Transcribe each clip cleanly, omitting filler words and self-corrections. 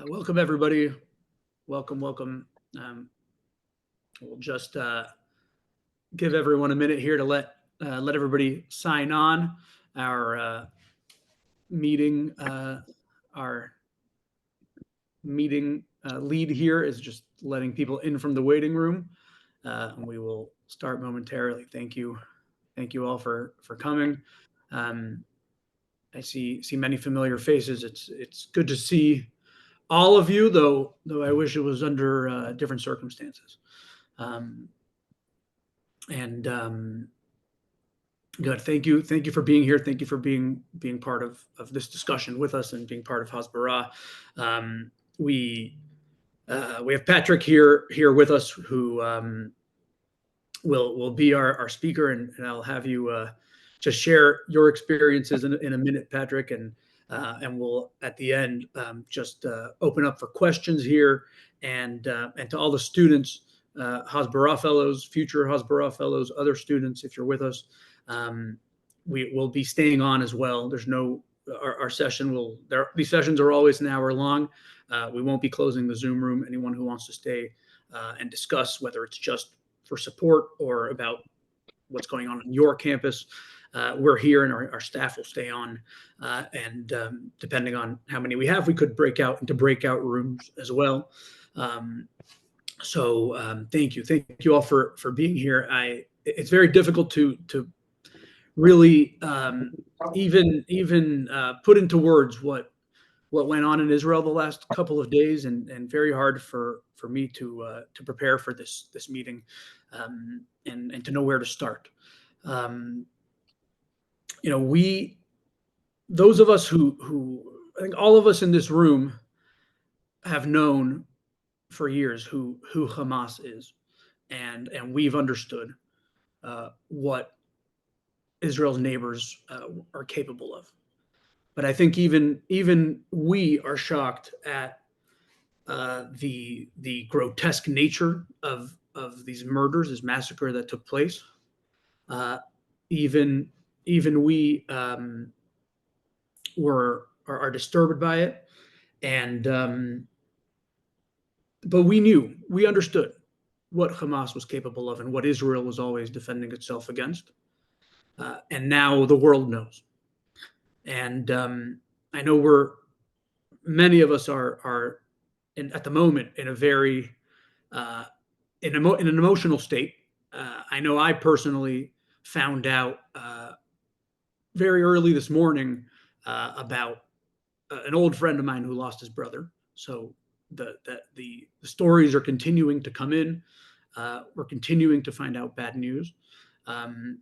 Welcome, everybody. Welcome. We'll just give everyone a minute here to let everybody sign on. Our meeting, our meeting lead here is just letting people in from the waiting room, and we will start momentarily. Thank you all for coming. I see many familiar faces. It's good to see all of you, though I wish it was under different circumstances. Good. Thank you for being here. Thank you for being part of this discussion with us and being part of HBAR. We have Patrick here with us, who will be our speaker, and I'll have you just share your experiences in a minute, Patrick, and we'll at the end just open up for questions here, and to all the students, HBAR Fellows, future HBAR Fellows, other students, if you're with us, we will be staying on as well. There's no our session will there. These sessions are always an hour long. We won't be closing the Zoom room. Anyone who wants to stay and discuss, whether it's just for support or about what's going on your campus, we're here, and our staff will stay on. And depending on how many we have, we could break out into breakout rooms as well. So thank you all for being here. It's very difficult to really even put into words what went on in Israel the last couple of days, and very hard for me to prepare for this meeting, and to know where to start. Those of us who I think all of us in this room have known for years who Hamas is, and we've understood what Israel's neighbors are capable of. But I think even we are shocked at the grotesque nature of these murders, this massacre that took place. Even we are disturbed by it, and but we understood what Hamas was capable of and what Israel was always defending itself against, and now the world knows. And I know many of us are at the moment in a very in an emotional state. I know I personally found out very early this morning about an old friend of mine who lost his brother. So the stories are continuing to come in. We're continuing to find out bad news. And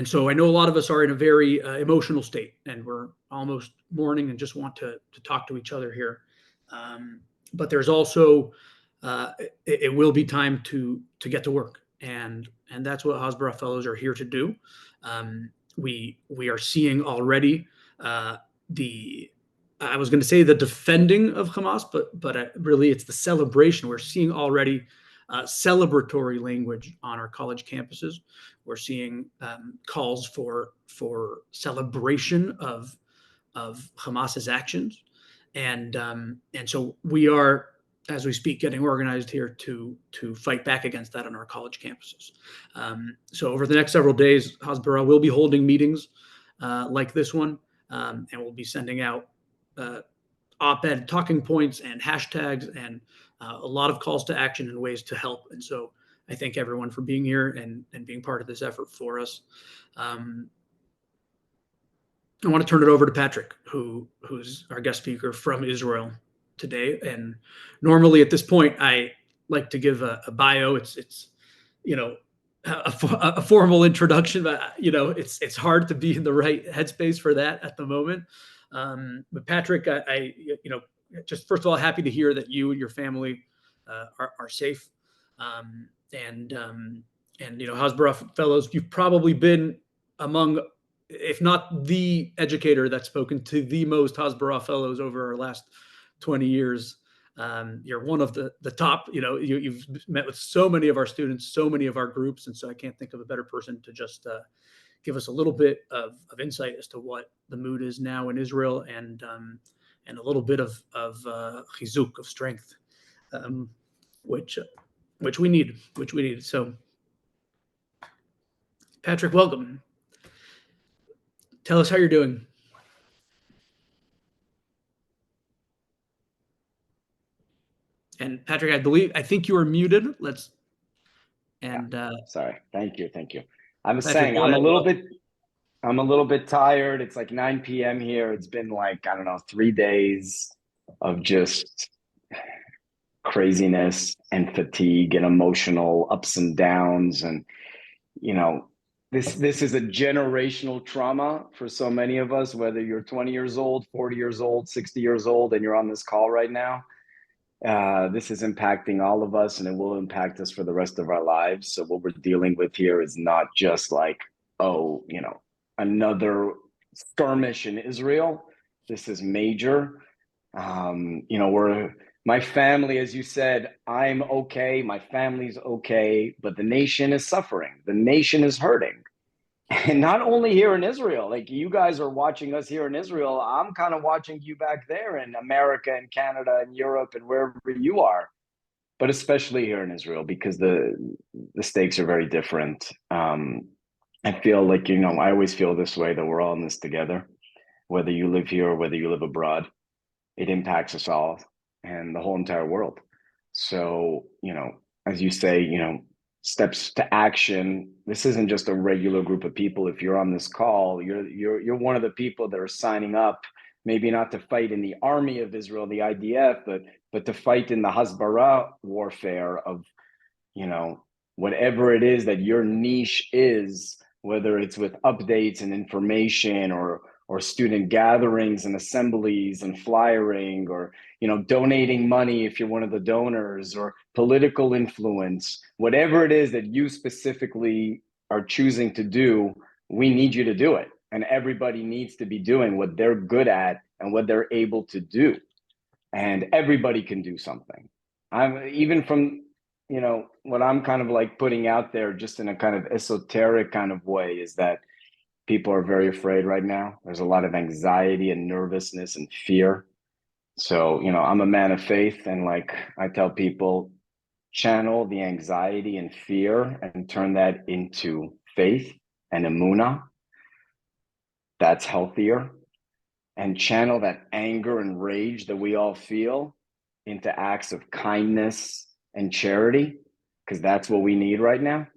so I know a lot of us are in a very emotional state, and we're almost mourning and just want to talk to each other here. But there's also it will be time to get to work, and that's what HBAR Fellows are here to do. We are seeing already I was going to say the defending of Hamas, but really it's the celebration. We're seeing already celebratory language on our college campuses. We're seeing calls for celebration of Hamas's actions, and so we are, as we speak, getting organized here to fight back against that on our college campuses. So over the next several days, HBAR will be holding meetings like this one, and we'll be sending out op-ed talking points and hashtags, and a lot of calls to action and ways to help. And so I thank everyone for being here and being part of this effort for us. I want to turn it over to Patrick, who's our guest speaker from Israel today. And normally at this point, I like to give a bio. It's a formal introduction, but it's hard to be in the right headspace for that at the moment. But Patrick, I just first of all, happy to hear that you and your family are safe. And HBAR Fellows, you've probably been among, if not the educator that's spoken to the most HBAR Fellows over our last 20 years. You're one of the top. You've met with so many of our students, so many of our groups, and so I can't think of a better person to just give us a little bit of insight as to what the mood is now in Israel, and a little bit of chizuk, of strength, which we need. So, Patrick, welcome. Tell us how you're doing. And Patrick, I think you are muted. Sorry. Thank you. I'm Patrick, saying I'm a little bit tired. It's like 9 p.m. here. It's been like, I don't know, 3 days of just craziness and fatigue and emotional ups and downs. And, this is a generational trauma for so many of us, whether you're 20 years old, 40 years old, 60 years old, and you're on this call right now. This is impacting all of us, and it will impact us for the rest of our lives. So what we're dealing with here is not just like, another skirmish in Israel. This is major. My family, as you said, I'm okay. My family's okay, but the nation is suffering. The nation is hurting. And not only here in Israel, like you guys are watching us here in Israel, I'm kind of watching you back there in America and Canada and Europe and wherever you are, but especially here in Israel, because the stakes are very different. I feel like, I always feel this way, that we're all in this together, whether you live here or whether you live abroad. It impacts us all and the whole entire world. So, as you say, steps to action. This isn't just a regular group of people. If you're on this call, you're one of the people that are signing up, maybe not to fight in the army of Israel, the IDF, but to fight in the HBAR warfare of, whatever it is that your niche is, whether it's with updates and information or student gatherings and assemblies and flyering, or donating money if you're one of the donors, or political influence, whatever it is that you specifically are choosing to do, we need you to do it. And everybody needs to be doing what they're good at and what they're able to do. And everybody can do something. I'm even from, what I'm kind of like putting out there just in a kind of esoteric kind of way is that people are very afraid right now. There's a lot of anxiety and nervousness and fear. So, I'm a man of faith, and like I tell people, channel the anxiety and fear and turn that into faith and emunah. That's healthier. And channel that anger and rage that we all feel into acts of kindness and charity, because that's what we need right now.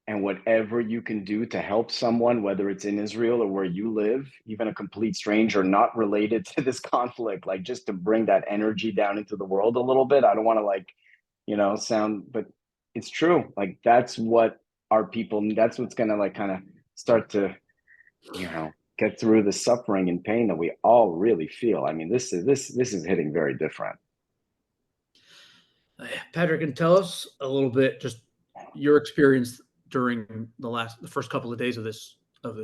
And whatever you can do to help someone, whether it's in Israel or where you live, even a complete stranger not related to this conflict, like just to bring that energy down into the world a little bit. I don't want to sound, but it's true. Like that's what our people, that's what's going to like kind of start to, get through the suffering and pain that we all really feel. I mean, this is hitting very different. Patrick, can tell us a little bit, just your experience during the first couple of days of this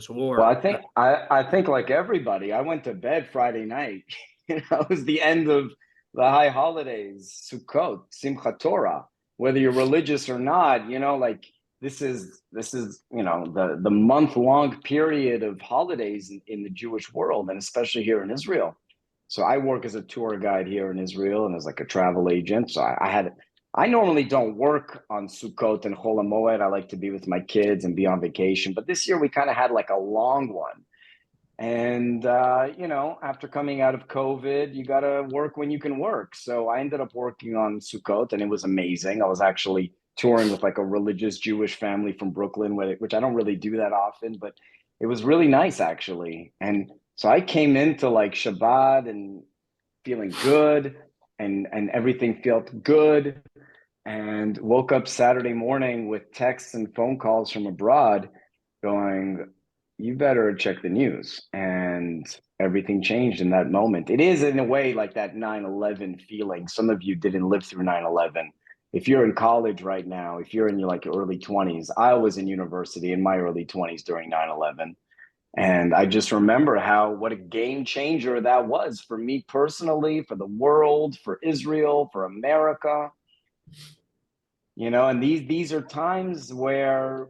war. Well, I think like everybody, I went to bed Friday night. It was the end of the high holidays, Sukkot, Simchat Torah. Whether you're religious or not, like this is the month-long period of holidays in the Jewish world, and especially here in Israel. So I work as a tour guide here in Israel and as like a travel agent. So I normally don't work on Sukkot and Chol HaMoed. I like to be with my kids and be on vacation. But this year we kind of had like a long one. And, after coming out of COVID, you got to work when you can work. So I ended up working on Sukkot, and it was amazing. I was actually touring with like a religious Jewish family from Brooklyn, which I don't really do that often, but it was really nice actually. And so I came into like Shabbat and feeling good, and everything felt good, and woke up Saturday morning with texts and phone calls from abroad going, you better check the news. And everything changed in that moment. It is in a way like that 9/11 feeling. Some of you didn't live through 9/11. If you're in college right now, if you're in your like early 20s, I was in university in my early 20s during 9/11. And I just remember what a game changer that was for me personally, for the world, for Israel, for America. And these are times where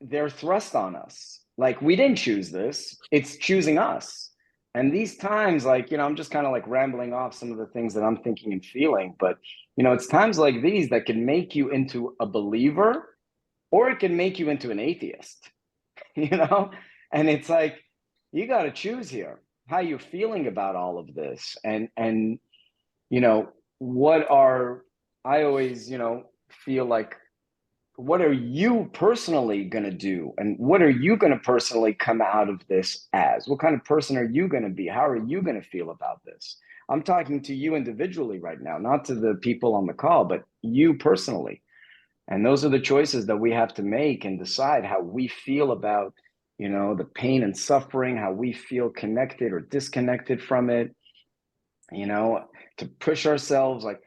they're thrust on us. Like we didn't choose this, it's choosing us. And these times, like, I'm just kind of like rambling off some of the things that I'm thinking and feeling, but it's times like these that can make you into a believer, or it can make you into an atheist. you know and it's like, you got to choose here how you're feeling about all of this. And what are, I always feel like, what are you personally going to do, and what are you going to personally come out of this as? What kind of person are you going to be? How are you going to feel about this? I'm talking to you individually right now, not to the people on the call, but you personally. And those are the choices that we have to make and decide how we feel about, the pain and suffering, how we feel connected or disconnected from it, to push ourselves. Like,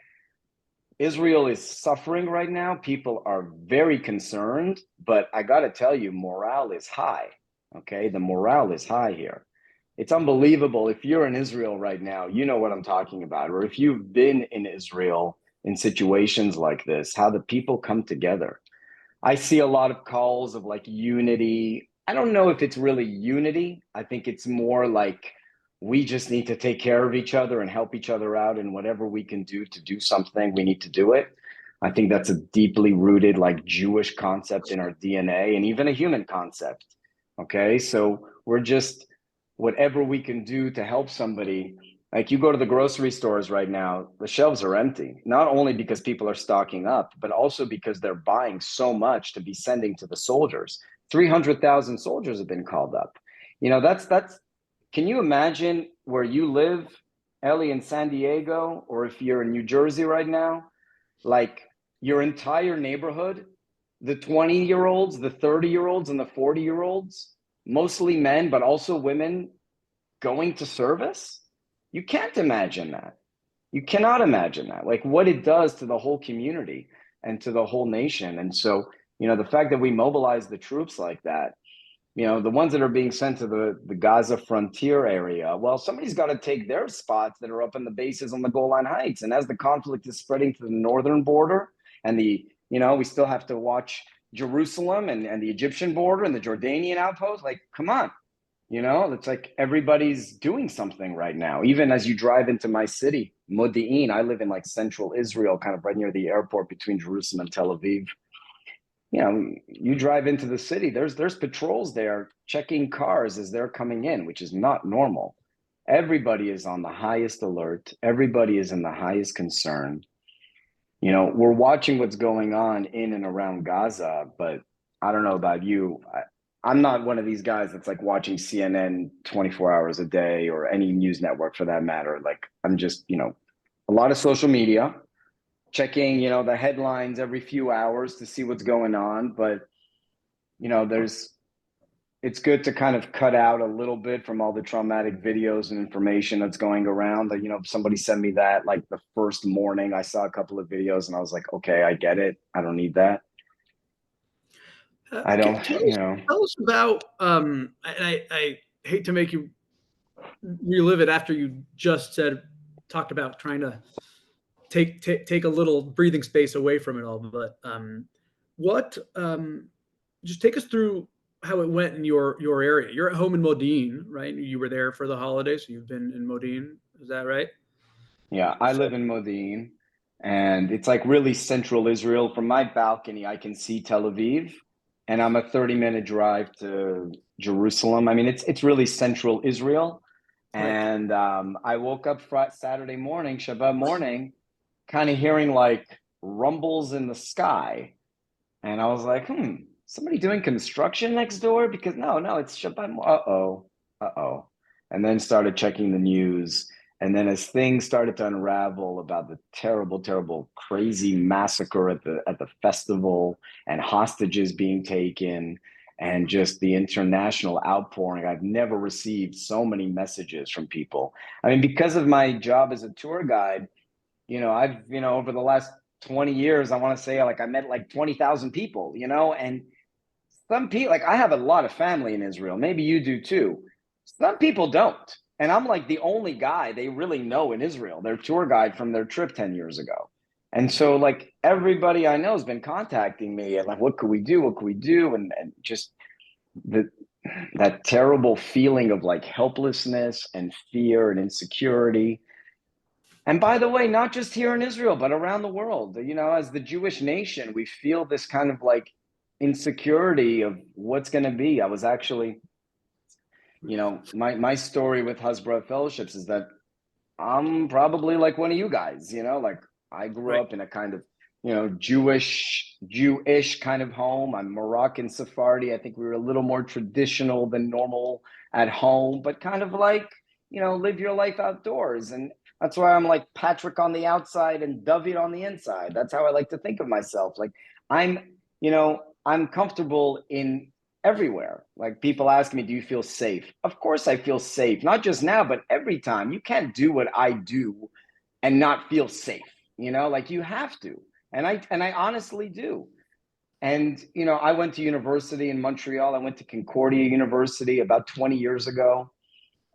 Israel is suffering right now. People are very concerned, but I got to tell you, morale is high. Okay. The morale is high here. It's unbelievable. If you're in Israel right now, you know what I'm talking about. Or if you've been in Israel in situations like this, how the people come together. I see a lot of calls of like unity. I don't know if it's really unity. I think it's more like, we just need to take care of each other and help each other out, and whatever we can do to do something, we need to do it. I think that's a deeply rooted like Jewish concept in our DNA, and even a human concept. Okay, so we're just, whatever we can do to help somebody. Like, you go to the grocery stores right now, the shelves are empty, not only because people are stocking up, but also because they're buying so much to be sending to the soldiers. 300,000 soldiers have been called up. That's can you imagine where you live, Ellie, in San Diego, or if you're in New Jersey right now, like your entire neighborhood, the 20-year-olds, the 30-year-olds, and the 40-year-olds, mostly men, but also women, going to service? You can't imagine that. You cannot imagine that, like what it does to the whole community and to the whole nation. And so, the fact that we mobilize the troops like that, the ones that are being sent to the Gaza frontier area, well, somebody's got to take their spots that are up in the bases on the Golan Heights. And as the conflict is spreading to the northern border, and we still have to watch Jerusalem and the Egyptian border and the Jordanian outpost, like, come on. It's like everybody's doing something right now. Even as you drive into my city, Modi'in, I live in like central Israel, kind of right near the airport between Jerusalem and Tel Aviv. You drive into the city, there's patrols there checking cars as they're coming in, which is not normal. Everybody is on the highest alert. Everybody is in the highest concern. We're watching what's going on in and around Gaza, but I don't know about you. I'm not one of these guys that's like watching CNN 24 hours a day, or any news network for that matter. Like, I'm just, a lot of social media, checking, the headlines every few hours to see what's going on. But, it's good to kind of cut out a little bit from all the traumatic videos and information that's going around. That, somebody sent me that like the first morning. I saw a couple of videos and I was like, okay, I get it. I don't need that. I don't, tell us about, I hate to make you relive it after you just talked about trying to take a little breathing space away from it all, but what just take us through how it went in your area. You're at home in Modin, right? You were there for the holidays. So you've been in Modin, is that right? Yeah, I live in Modin, and it's like really central Israel. From my balcony, I can see Tel Aviv, and I'm a 30-minute drive to Jerusalem. I mean, it's really central Israel. And I woke up Saturday morning, Shabbat morning, kind of hearing like rumbles in the sky. And I was like, somebody doing construction next door? Because no, it's Shabbat. Uh-oh. And then started checking the news. And then as things started to unravel about the terrible, terrible, crazy massacre at the festival, and hostages being taken, and just the international outpouring, I've never received so many messages from people. I mean, because of my job as a tour guide, I've, over the last 20 years, I want to say, like, I met like 20,000 people, and some people, like, I have a lot of family in Israel. Maybe you do too. Some people don't. And I'm like the only guy they really know in Israel, their tour guide from their trip 10 years ago. And so, like, everybody I know has been contacting me and like, what could we do? What could we do? And just that terrible feeling of like helplessness and fear and insecurity. And by the way, not just here in Israel, but around the world, as the Jewish nation, we feel this kind of like insecurity of what's going to be. I was actually, my story with HBAR Fellowships is that I'm probably like one of you guys, like I grew up in a kind of, Jewish kind of home. I'm Moroccan Sephardi. I think we were a little more traditional than normal at home, but kind of like, live your life outdoors. And that's why I'm like Patrick on the outside and David on the inside. That's how I like to think of myself. Like I'm, I'm comfortable in everywhere. Like people ask me, do you feel safe? Of course I feel safe, not just now, but every time. You can't do what I do and not feel safe, like you have to. And I honestly do. And, I went to university in Montreal. I went to Concordia University about 20 years ago.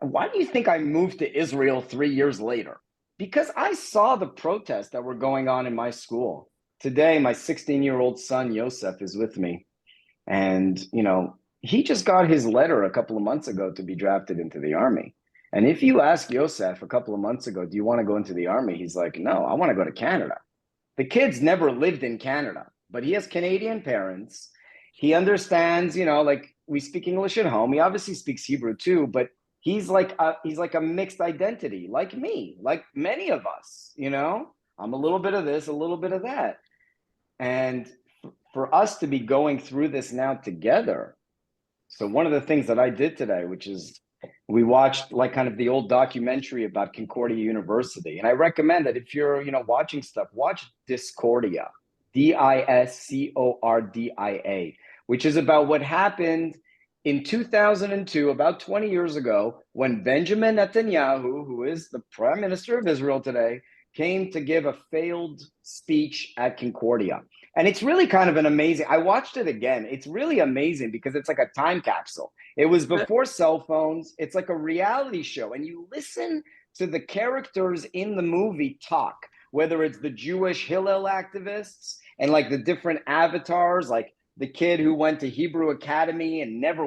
And why do you think I moved to Israel 3 years later? Because I saw the protests that were going on in my school. Today, my 16-year-old son, Yosef, is with me. And, he just got his letter a couple of months ago to be drafted into the army. And if you ask Yosef a couple of months ago, do you want to go into the army? He's like, no, I want to go to Canada. The kid's never lived in Canada, but he has Canadian parents. He understands, like we speak English at home. He obviously speaks Hebrew too, but he's like a mixed identity, like me, like many of us, I'm a little bit of this, a little bit of that. And for us to be going through this now together. So one of the things that I did today, which is we watched like kind of the old documentary about Concordia University. And I recommend that if you're, watching stuff, watch Discordia, Discordia, which is about what happened in 2002, about 20 years ago, when Benjamin Netanyahu, who is the prime minister of Israel today, came to give a failed speech at Concordia. And it's really kind of an amazing, I watched it again. It's really amazing because it's like a time capsule. It was before cell phones. It's like a reality show. And you listen to the characters in the movie talk, whether it's the Jewish Hillel activists and like the different avatars, like the kid who went to Hebrew Academy and never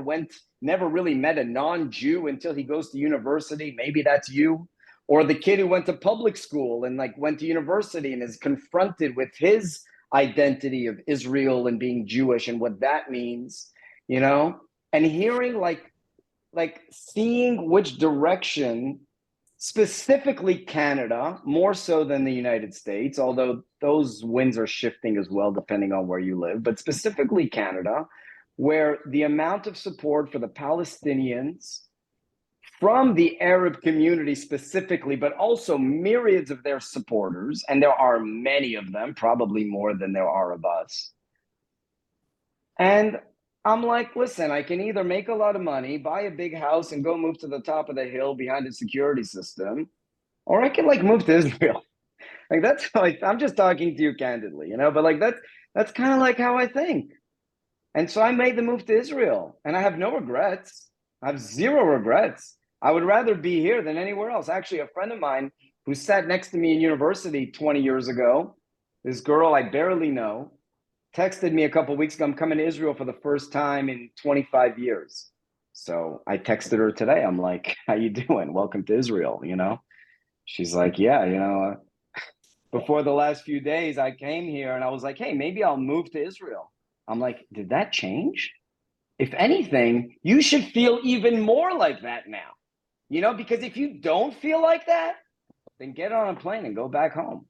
really met a non-Jew until he goes to university. Maybe that's you. Or the kid who went to public school and like went to university and is confronted with his identity of Israel and being Jewish and what that means, and hearing like seeing which direction, specifically Canada, more so than the United States, although those winds are shifting as well, depending on where you live, but specifically Canada, where the amount of support for the Palestinians from the Arab community specifically, but also myriads of their supporters, and there are many of them, probably more than there are of us. And I'm like, listen, I can either make a lot of money, buy a big house, and go move to the top of the hill behind a security system, or I can like move to Israel. Like that's like I'm just talking to you candidly, but like that's kind of like how I think. And so I made the move to Israel, and I have no regrets. I have zero regrets. I would rather be here than anywhere else. Actually, a friend of mine who sat next to me in university 20 years ago, this girl I barely know, texted me a couple of weeks ago, I'm coming to Israel for the first time in 25 years. So I texted her today. I'm like, how you doing? Welcome to Israel, She's like, yeah, before the last few days I came here and I was like, hey, maybe I'll move to Israel. I'm like, did that change? If anything, you should feel even more like that now. Because if you don't feel like that, then get on a plane and go back home,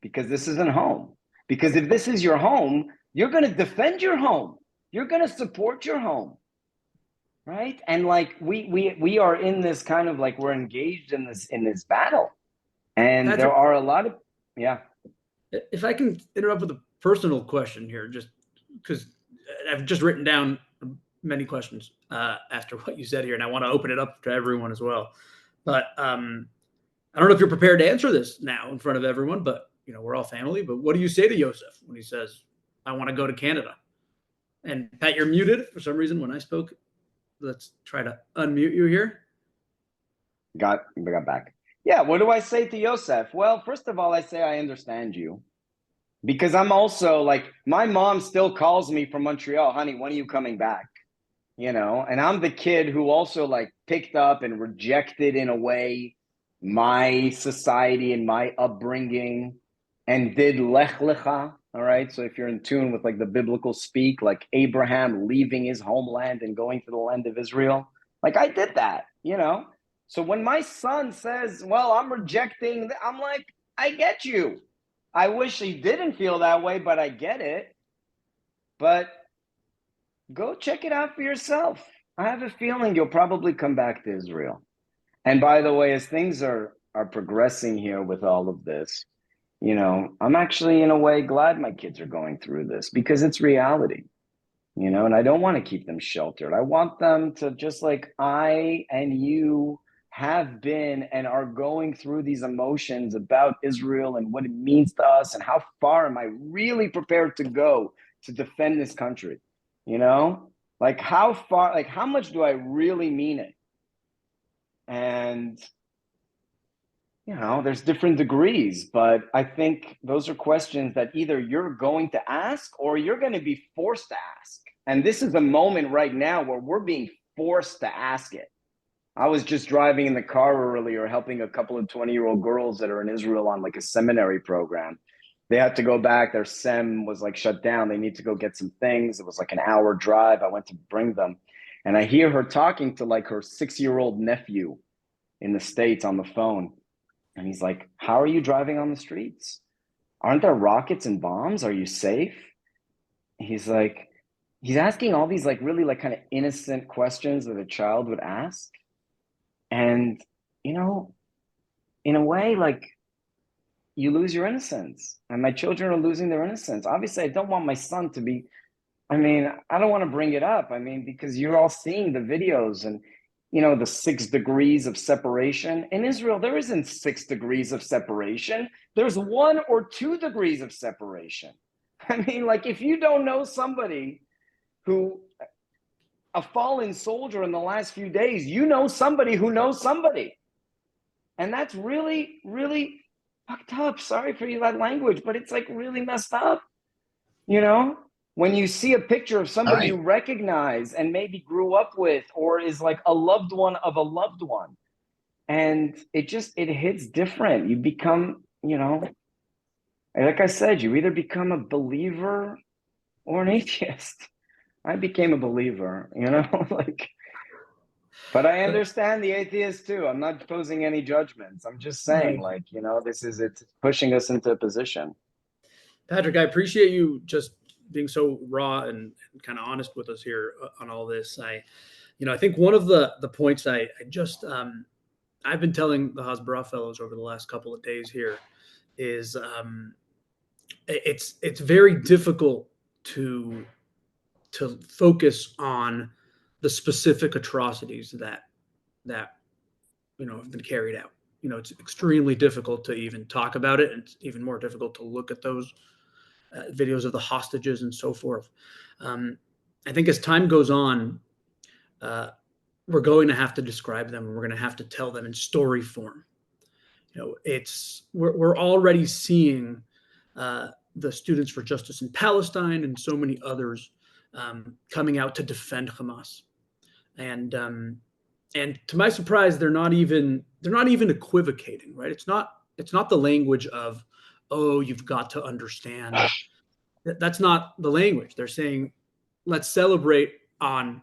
because this isn't home. Because if this is your home, you're going to defend your home. You're going to support your home, right? And like we are in this kind of like we're engaged in this battle, and Patrick, there are a lot of If I can interrupt with a personal question here, just because I've just written down many questions after what you said here, and I want to open it up to everyone as well. But I don't know if you're prepared to answer this now in front of everyone, but we're all family. But what do you say to Yosef when he says, "I want to go to Canada"? And Pat, you're muted for some reason when I spoke. Let's try to unmute you here. Got back. Yeah. What do I say to Yosef? Well, first of all, I say I understand you, because I'm also like my mom still calls me from Montreal, honey, when are you coming back? and I'm the kid who also like picked up and rejected in a way my society and my upbringing and did lech lecha. All right. So if you're in tune with like the biblical speak, like Abraham leaving his homeland and going to the land of Israel, like I did that, So when my son says, well, I'm rejecting, I'm like, I get you. I wish he didn't feel that way, but I get it. But go check it out for yourself. I have a feeling you'll probably come back to Israel. And by the way, as things are progressing here with all of this, I'm actually in a way glad my kids are going through this because it's reality, and I don't want to keep them sheltered. I want them to, just like I and you have been and are going through these emotions about Israel and what it means to us and how far am I really prepared to go to defend this country, like how far, like how much do I really mean it? And there's different degrees, but I think those are questions that either you're going to ask or you're going to be forced to ask. And this is a moment right now where we're being forced to ask it. I was just driving in the car earlier, helping a couple of 20-year-old girls that are in Israel on like a seminary program. They had to go back. Their SEM was like shut down. They need to go get some things. It was like an hour drive. I went to bring them. And I hear her talking to like her 6-year-old nephew in the States on the phone. And he's like, how are you driving on the streets? Aren't there rockets and bombs? Are you safe? He's asking all these like really like kind of innocent questions that a child would ask. And, in a way, like you lose your innocence. And my children are losing their innocence. Obviously, I don't want my son to be, I don't want to bring it up. Because you're all seeing the videos and, the 6 degrees of separation. In Israel, there isn't 6 degrees of separation. There's 1 or 2 degrees of separation. Like if you don't know somebody who, a fallen soldier in the last few days, you know somebody who knows somebody. And that's really, really fucked up. Sorry for that language, but it's like really messed up. When you see a picture of somebody you recognize and maybe grew up with or is like a loved one of a loved one, and it hits different. You become, like I said, you either become a believer or an atheist. I became a believer, like, but I understand the atheist too. I'm not posing any judgments. I'm just saying, like, it's pushing us into a position. Patrick, I appreciate you just being so raw and kind of honest with us here on all this. I think one of the points I just I've been telling the HBAR fellows over the last couple of days here is it's very difficult to focus on the specific atrocities that have been carried out. It's extremely difficult to even talk about it, and it's even more difficult to look at those videos of the hostages and so forth. I think as time goes on, we're going to have to describe them, and we're going to have to tell them in story form. We're already seeing the Students for Justice in Palestine and so many others coming out to defend Hamas, and to my surprise, they're not even equivocating, right? It's not the language of, oh, you've got to understand. That's not the language. They're saying, let's celebrate on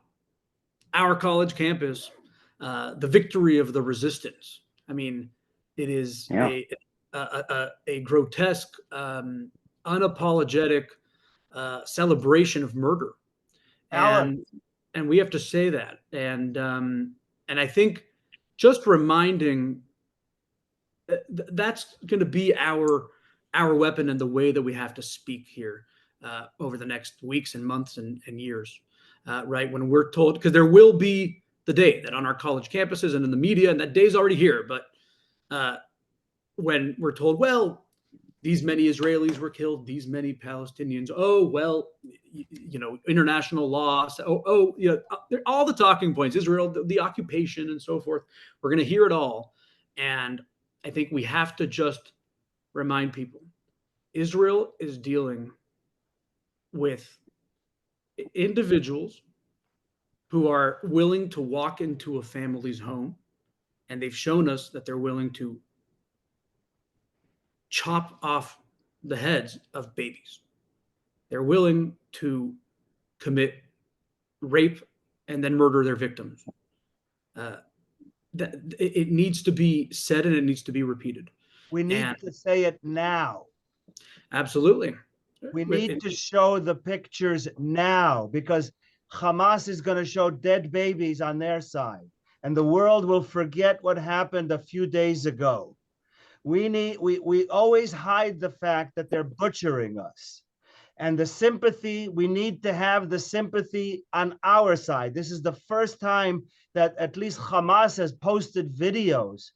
our college campus the victory of the resistance. It is a grotesque, unapologetic celebration of murder, and we have to say that. And I think just reminding that's going to be our weapon and the way that we have to speak here over the next weeks and months and years, right? When we're told, because there will be the day that on our college campuses and in the media, and that day's already here, but when we're told, well, these many Israelis were killed, these many Palestinians, oh, well, international law, all the talking points, Israel, the occupation and so forth, we're going to hear it all. And I think we have to just remind people, Israel is dealing with individuals who are willing to walk into a family's home, and they've shown us that they're willing to chop off the heads of babies. They're willing to commit rape and then murder their victims. That it needs to be said and it needs to be repeated. We need And to say it now. absolutely. We need to show the pictures now, because Hamas is going to show dead babies on their side, and the world will forget what happened a few days ago. We always hide the fact that they're butchering us. And the sympathy, we need to have the sympathy on our side. This is the first time that at least Hamas has posted videos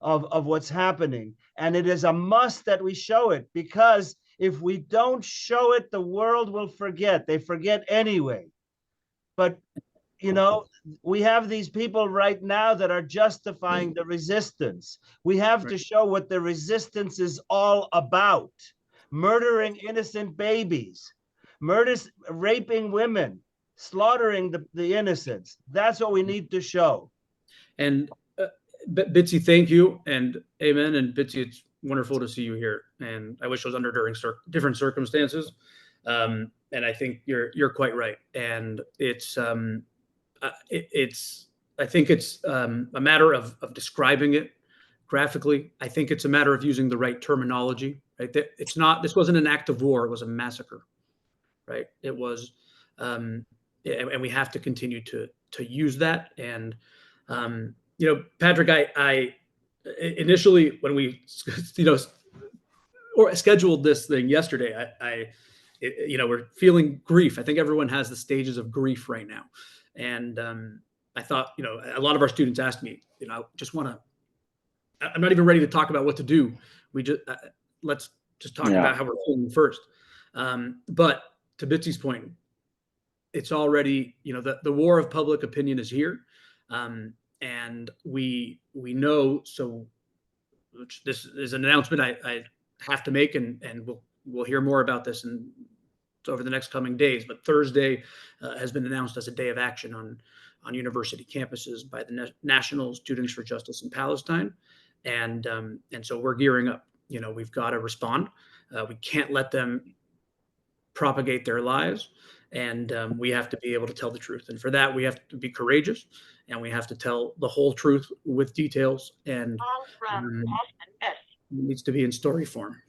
of what's happening. And it is a must that we show it, because if we don't show it, the world will forget. They forget anyway. But, you know, we have these people right now that are justifying the resistance. We have to show what the resistance is all about. Murdering innocent babies, raping women, slaughtering the innocents. That's what we need to show. And Bitsy, thank you, and amen. And Bitsy, it's wonderful to see you here. And I wish it was under different circumstances. And I think you're quite right. And I think it's a matter of describing it graphically. I think it's a matter of using the right terminology. Right? This wasn't an act of war. It was a massacre. Right? It was, and we have to continue to use that. And you know, Patrick, I initially, when we, or scheduled this thing yesterday, we're feeling grief. I think everyone has the stages of grief right now. And I thought, a lot of our students asked me, I'm not even ready to talk about what to do. Let's just talk about how we're feeling first. But to Bitsy's point, it's already, the war of public opinion is here. And we know, so this is an announcement I have to make, and we'll hear more about this over the next coming days. But Thursday has been announced as a day of action on university campuses by the National Students for Justice in Palestine, and so we're gearing up. We've got to respond. We can't let them propagate their lies, and we have to be able to tell the truth. And for that, we have to be courageous, and we have to tell the whole truth with details. And it needs to be in story form.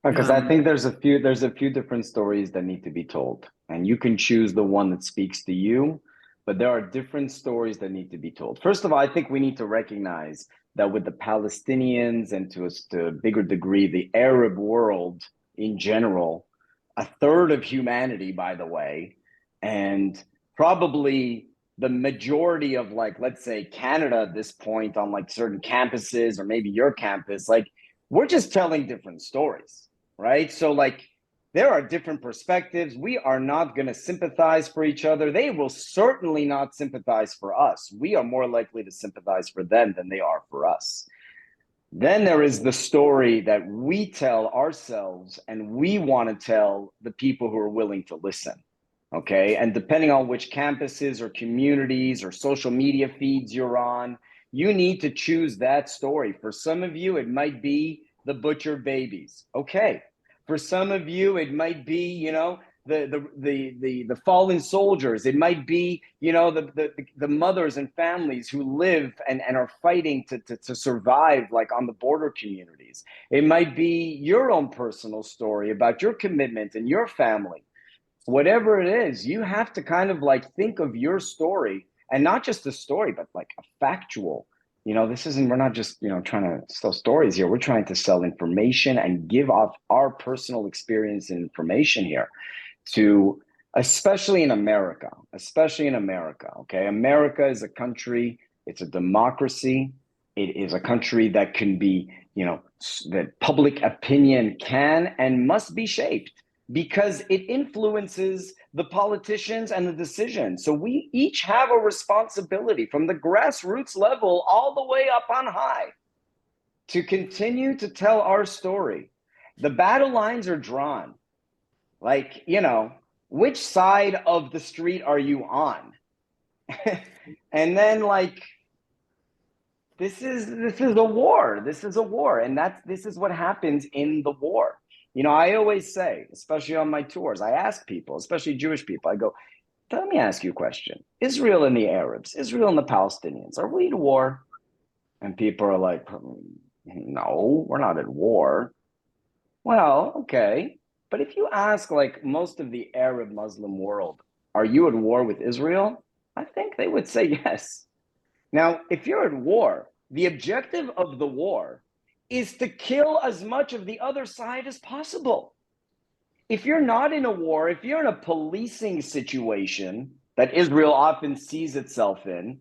Because I think there's a few different stories that need to be told, and you can choose the one that speaks to you, but there are different stories that need to be told. First of all, I think we need to recognize that with the Palestinians, and to a bigger degree, the Arab world in general, a third of humanity, by the way, and probably the majority of, like, let's say Canada at this point on like certain campuses, or maybe your campus, like, we're just telling different stories, right? So like, there are different perspectives. We are not going to sympathize for each other. They will certainly not sympathize for us. We are more likely to sympathize for them than they are for us. Then there is the story that we tell ourselves, and we want to tell the people who are willing to listen. Okay. And depending on which campuses or communities or social media feeds you're on, you need to choose that story. For some of you, it might be the butchered babies. Okay. For some of you, it might be, the fallen soldiers. It might be, the mothers and families who live and are fighting to survive, like on the border communities. It might be your own personal story about your commitment and your family. Whatever it is, you have to kind of like think of your story, and not just a story, but like a factual. We're not just, trying to sell stories here. We're trying to sell information and give off our personal experience and information here to, especially in America, okay? America is a country, it's a democracy. It is a country that can be, that public opinion can and must be shaped, because it influences the politicians and the decisions. So we each have a responsibility from the grassroots level all the way up on high to continue to tell our story. The battle lines are drawn. Like, which side of the street are you on? And then like, this is a war. This is a war. And this is what happens in the war. You know, I always say, especially on my tours, I ask people, especially Jewish people, I go, let me ask you a question. Israel and the Arabs, Israel and the Palestinians, are we at war? And people are like, no, we're not at war. Well, okay. But if you ask like most of the Arab Muslim world, are you at war with Israel? I think they would say yes. Now, if you're at war, the objective of the war is to kill as much of the other side as possible. If you're not in a war, if you're in a policing situation that Israel often sees itself in,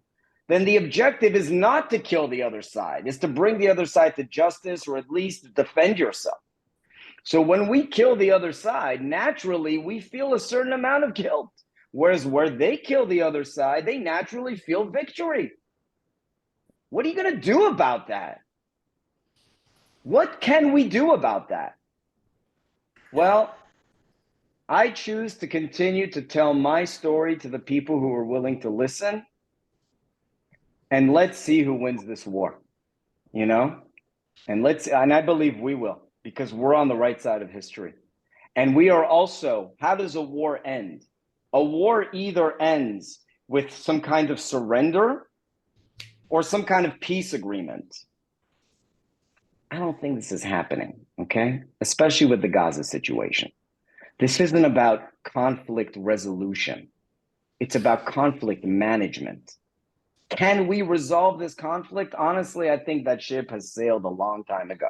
then the objective is not to kill the other side, is to bring the other side to justice or at least defend yourself. So when we kill the other side, naturally, we feel a certain amount of guilt. Whereas where they kill the other side, they naturally feel victory. What are you going to do about that? What can we do about that? Well, I choose to continue to tell my story to the people who are willing to listen. And let's see who wins this war, you know? And I believe we will, because we're on the right side of history. And we are also, how does a war end? A war either ends with some kind of surrender or some kind of peace agreement. I don't think this is happening, okay? Especially with the Gaza situation. This isn't about conflict resolution. It's about conflict management. Can we resolve this conflict? Honestly, I think that ship has sailed a long time ago.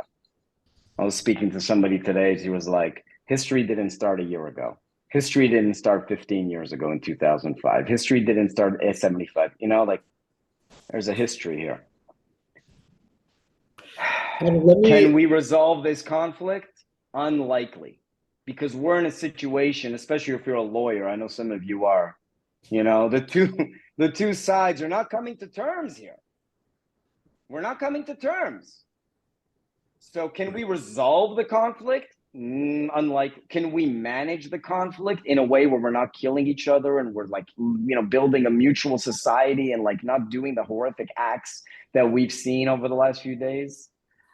I was speaking to somebody today. He was like, history didn't start a year ago. History didn't start 15 years ago in 2005. History didn't start at 75. You know, like, there's a history here. Can we resolve this conflict? Unlikely. Because we're in a situation, especially if you're a lawyer, I know some of you are, you know, the two sides are not coming to terms here. We're not coming to terms. So can we resolve the conflict? Unlike, can we manage the conflict in a way where we're not killing each other and we're like, you know, building a mutual society and like not doing the horrific acts that we've seen over the last few days?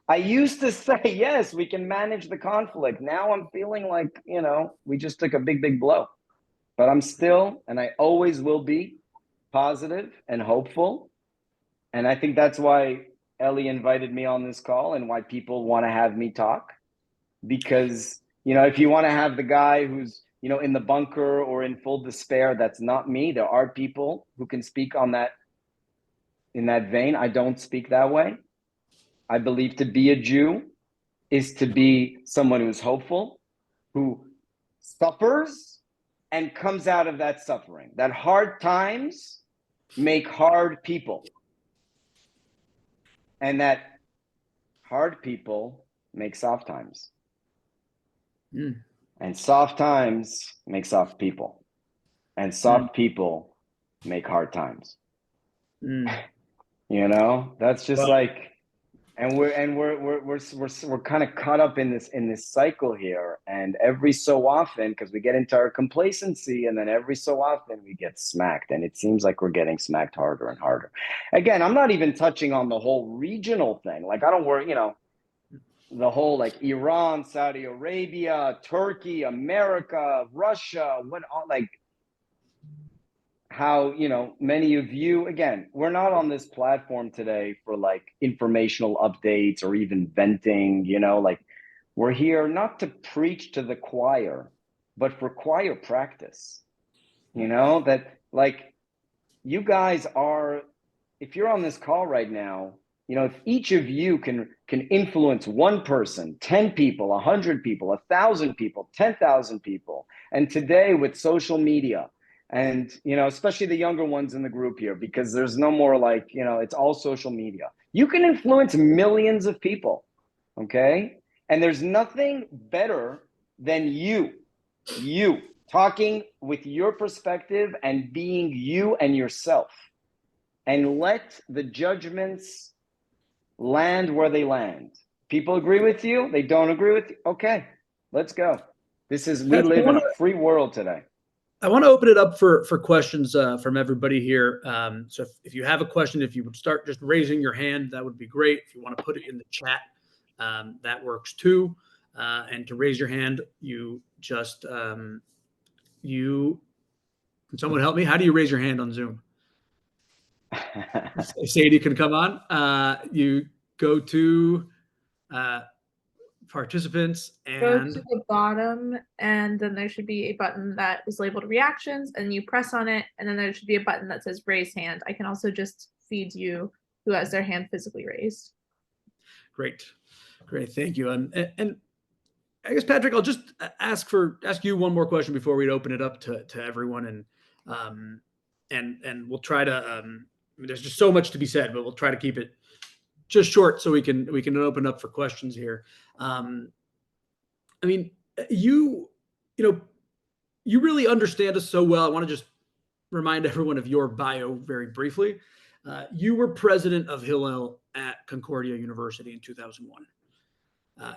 I used to say, yes, we can manage the conflict. Now I'm feeling like, you know, we just took a big blow. But I'm still, and I always will be, positive and hopeful. And I think that's why Ellie invited me on this call and why people want to have me talk. Because, you know, if you want to have the guy who's, you know, in the bunker or in full despair, that's not me. There are people who can speak on that, in that vein. I don't speak that way. I believe to be a Jew is to be someone who's hopeful, who suffers and comes out of that suffering. That hard times make hard people. And that hard people make soft times. And soft times make soft people. And soft people make hard times. You know, that's just like, and we're kind of caught up in this cycle here. And every so often, because we get into our complacency, and then every so often we get smacked. And it seems like we're getting smacked harder and harder. Again, I'm not even touching on the whole regional thing. Like, I don't worry, you know, the whole like Iran, Saudi Arabia, Turkey, America, Russia, like how, you know, many of you, again, we're not on this platform today for like informational updates or even venting, you know, like we're here not to preach to the choir, but for choir practice, you know, that like you guys are, if you're on this call right now, you know, if each of you can influence one person, 10 people, 100 people, 1,000 people, 10,000 people, and today with social media, and, you know, especially the younger ones in the group here, because there's no more like, you know, it's all social media. You can influence millions of people, okay? And there's nothing better than you talking with your perspective and being you and yourself. And let the judgments land where they land. People agree with you? They don't agree with you? Okay, let's go. We live in a free world today. I want to open it up for questions from everybody here. So if you have a question, if you would start just raising your hand, that would be great. If you want to put it in the chat, that works too. And to raise your hand, you just can someone help me? How do you raise your hand on Zoom? Sadie can come on. You go to participants Go and to the bottom, and then there should be a button that is labeled reactions, and you press on it, and then there should be a button that says raise hand. I can also just feed you who has their hand physically raised. Great, thank you. And I guess, Patrick, I'll just ask you one more question before we open it up to everyone, and we'll try to. I mean, there's just so much to be said, but we'll try to keep it just short so we can open up for questions here. I mean, you really understand us so well. I want to just remind everyone of your bio very briefly. You were president of Hillel at Concordia University in 2001.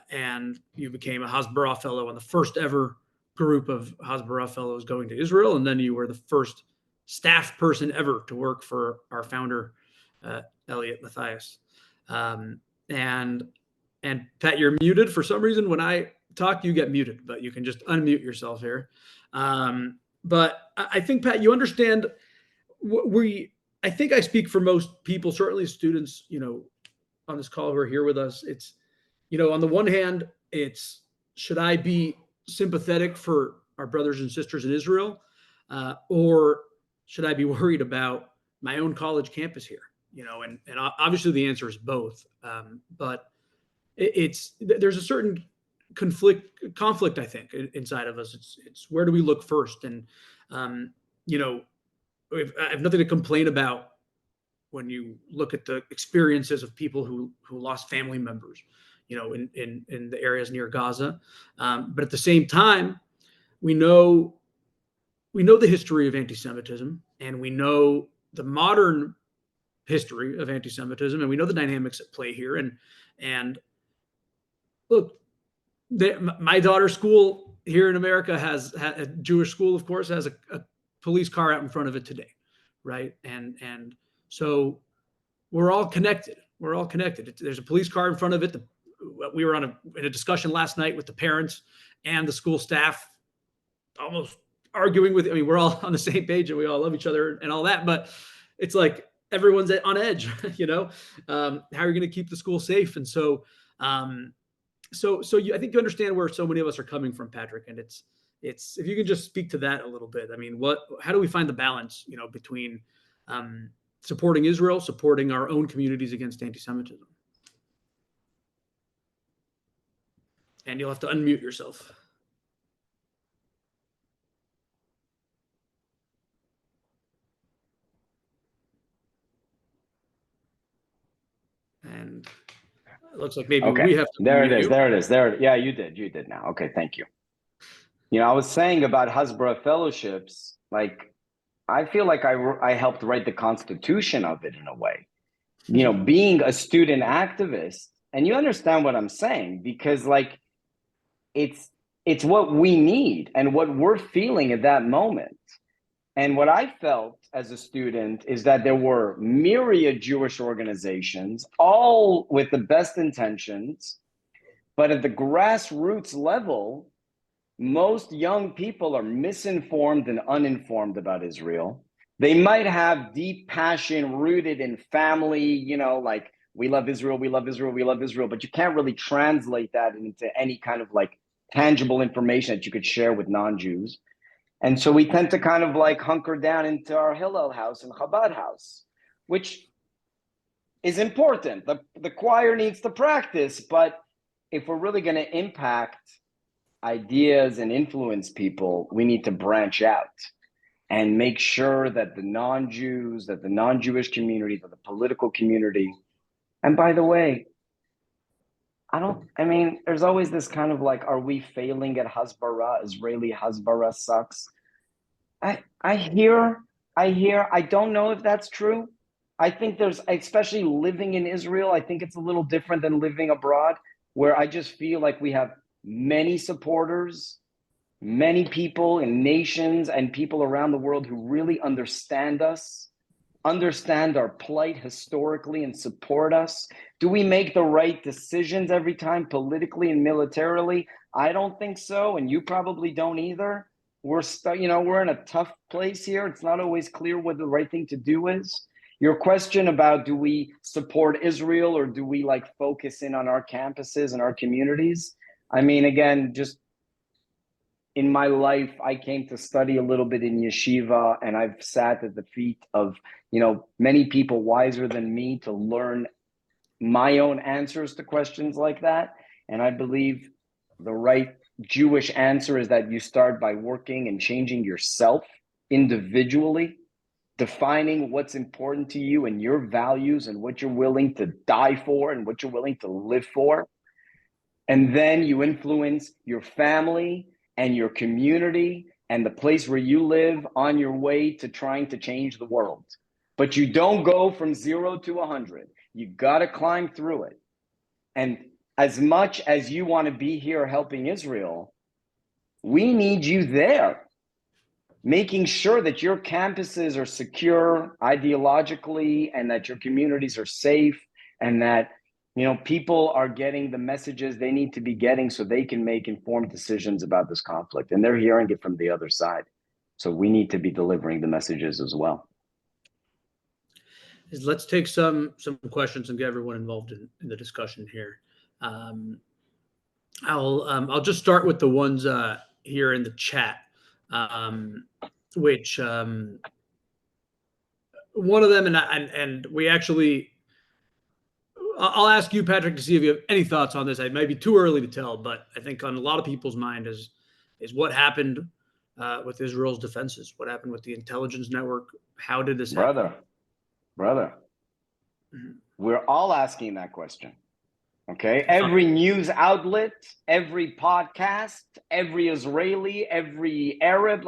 And you became a HBAR Fellow on the first ever group of HBAR Fellows going to Israel. And then you were the first staff person ever to work for our founder, Elliot Matthias. And Pat, you're muted for some reason. When I talk, you get muted, but you can just unmute yourself here. But I think, Pat, you understand I think I speak for most people, certainly students, on this call who are here with us. It's, on the one hand, it's, should I be sympathetic for our brothers and sisters in Israel? Or should I be worried about my own college campus here? And obviously the answer is both. But there's a certain conflict, I think, inside of us. It's where do we look first? And, I have nothing to complain about when you look at the experiences of people who lost family members, in the areas near Gaza. But at the same time, we know the history of anti-Semitism, and we know the modern history of anti-Semitism, and we know the dynamics at play here. And look, my daughter's school here in America has a Jewish school, of course, has a police car out in front of it today, right? And so we're all connected. There's a police car in front of it. We were in a discussion last night with the parents and the school staff, almost arguing with. I mean, we're all on the same page and we all love each other and all that, but it's like everyone's on edge. How are you going to keep the school safe? And so, I think you understand where so many of us are coming from, Patrick. And it's if you can just speak to that a little bit. I mean, how do we find the balance, between supporting Israel, supporting our own communities against anti-Semitism? And you'll have to unmute yourself. And it looks like maybe we have to. There it is. Yeah, you did now. Okay, thank you. I was saying about HBAR Fellowships, like, I feel like I helped write the constitution of it in a way. Being a student activist, and you understand what I'm saying, because like it's what we need and what we're feeling at that moment. And what I felt as a student is that there were myriad Jewish organizations, all with the best intentions, but at the grassroots level, most young people are misinformed and uninformed about Israel. They might have deep passion rooted in family, like, we love Israel, we love Israel, we love Israel, but you can't really translate that into any kind of like tangible information that you could share with non-Jews. And so we tend to kind of like hunker down into our Hillel house and Chabad house, which is important. The choir needs to practice, but if we're really going to impact ideas and influence people, we need to branch out and make sure that the non-Jews, that the non-Jewish community, that the political community, and by the way, there's always this kind of like, are we failing at Hasbara? Israeli Hasbara sucks. I hear, I don't know if that's true. I think especially living in Israel, I think it's a little different than living abroad, where I just feel like we have many supporters, many people and nations and people around the world who really understand us, understand our plight historically and support us? Do we make the right decisions every time politically and militarily? I don't think so, and you probably don't either. We're in a tough place here. It's not always clear what the right thing to do is. Your question about do we support Israel or do we like focus in on our campuses and our communities? I mean, again, just in my life, I came to study a little bit in yeshiva, and I've sat at the feet of, many people wiser than me to learn my own answers to questions like that. And I believe the right Jewish answer is that you start by working and changing yourself individually, defining what's important to you and your values and what you're willing to die for and what you're willing to live for. And then you influence your family and your community and the place where you live on your way to trying to change the world. But you don't go from 0 to 100. You got to climb through it. And as much as you want to be here helping Israel, we need you there, making sure that your campuses are secure ideologically and that your communities are safe and that people are getting the messages they need to be getting so they can make informed decisions about this conflict. And they're hearing it from the other side. So we need to be delivering the messages as well. Let's take some questions and get everyone involved in the discussion here. I'll just start with the ones here in the chat, which one of them, and we actually, I'll ask you, Patrick, to see if you have any thoughts on this. It might be too early to tell, but I think on a lot of people's mind is what happened with Israel's defenses. What happened with the intelligence network? How did this happen? Brother, we're all asking that question. Okay, every news outlet, every podcast, every Israeli, every Arab,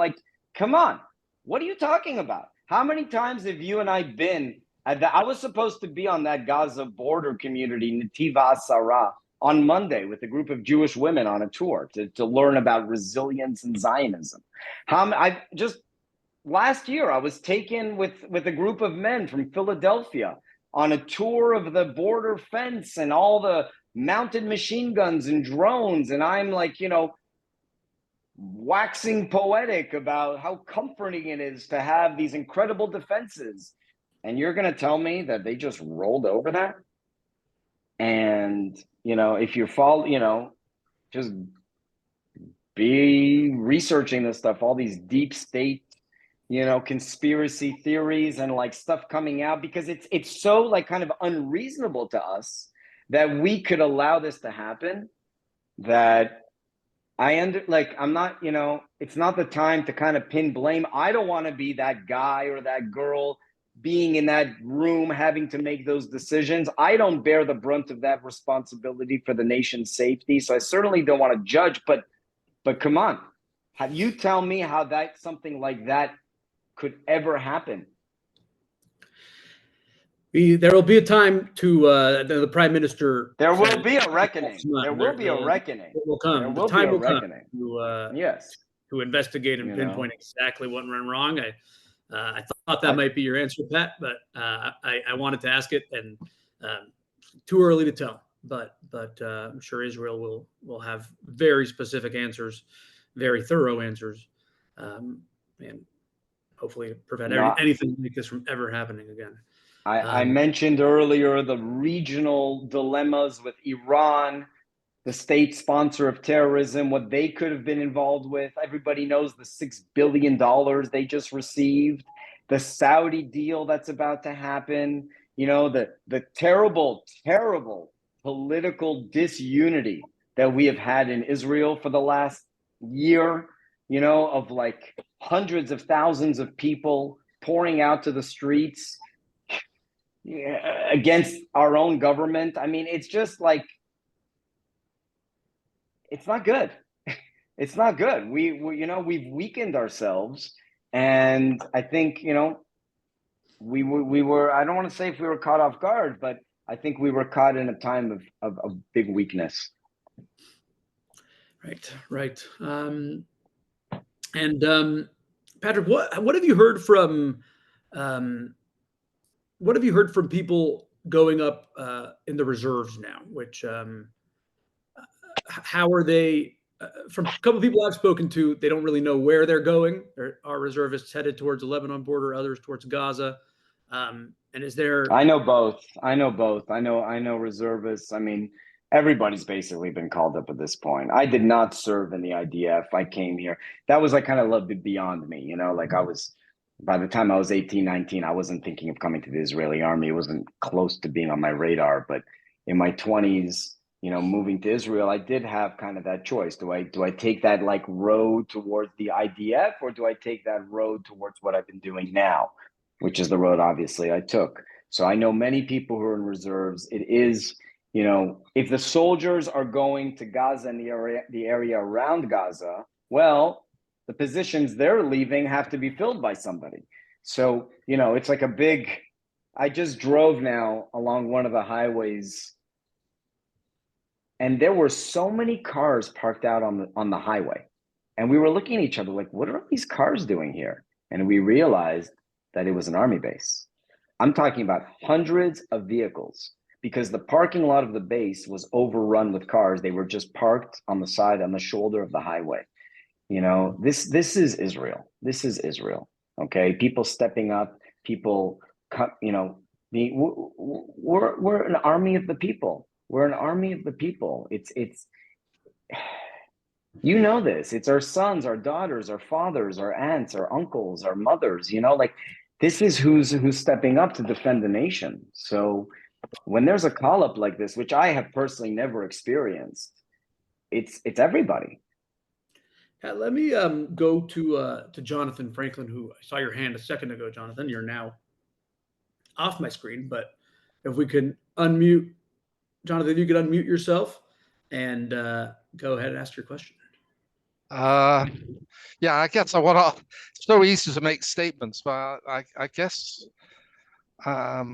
come on, what are you talking about? How many times have you and I been I was supposed to be on that Gaza border community, Netiv HaSara, on Monday with a group of Jewish women on a tour to learn about resilience and Zionism. Last year, I was taken with a group of men from Philadelphia on a tour of the border fence and all the mounted machine guns and drones. And I'm waxing poetic about how comforting it is to have these incredible defenses. And you're going to tell me that they just rolled over that? And, if you're just be researching this stuff, all these deep state conspiracy theories and stuff coming out, because it's so kind of unreasonable to us that we could allow this to happen, that I'm not, it's not the time to kind of pin blame. I don't want to be that guy or that girl being in that room having to make those decisions. I don't bear the brunt of that responsibility for the nation's safety. So I certainly don't want to judge, but come on, you tell me how something like that could ever happen. There will be a time to the prime minister. There will be a reckoning. There will be a reckoning. It will come. The time will come to investigate and pinpoint exactly what went wrong. I thought that might be your answer, Pat, but I wanted to ask it, and too early to tell. But I'm sure Israel will have very specific answers, very thorough answers, and hopefully prevent anything like this from ever happening again. I mentioned earlier the regional dilemmas with Iran, the state sponsor of terrorism, what they could have been involved with. Everybody knows the $6 billion they just received, the Saudi deal that's about to happen, the terrible, terrible political disunity that we have had in Israel for the last year, of hundreds of thousands of people pouring out to the streets against our own government. I mean, it's just it's not good. It's not good. We've weakened ourselves, and I think we were. I don't want to say if we were caught off guard, but I think we were caught in a time of big weakness. Right. And Patrick, what have you heard from people going up in the reserves now? Which how are they? From a couple of people I've spoken to, they don't really know where they're going. There are reservists headed towards the Lebanon border, others towards Gaza. And is there? I know both. I know reservists. I mean, everybody's basically been called up at this point. I did not serve in the IDF. I came here. That was like kind of a little bit beyond me, like by the time I was 18, 19, I wasn't thinking of coming to the Israeli army. It wasn't close to being on my radar. But in my 20s, moving to Israel, I did have kind of that choice. Do I take that like road towards the IDF, or do I take that road towards what I've been doing now, which is the road obviously I took? So I know many people who are in reserves. It is, if the soldiers are going to Gaza and the area around Gaza, well, the positions they're leaving have to be filled by somebody. So, it's like I just drove now along one of the highways, and there were so many cars parked out on the highway. And we were looking at each other like, what are these cars doing here? And we realized that it was an army base. I'm talking about hundreds of vehicles, because the parking lot of the base was overrun with cars. They were just parked on the side, on the shoulder of the highway. This is Israel. This is Israel. Okay, people stepping up, people, we're an army of the people. We're an army of the people. It's this. It's our sons, our daughters, our fathers, our aunts, our uncles, our mothers. This is who's stepping up to defend the nation. So when there's a call up like this, which I have personally never experienced, it's everybody. Let me go to Jonathan Franklin, who I saw your hand a second ago. Jonathan, you're now off my screen, but if we could unmute, Jonathan, if you could unmute yourself and go ahead and ask your question. Yeah, I guess it's so easy to make statements, but I guess I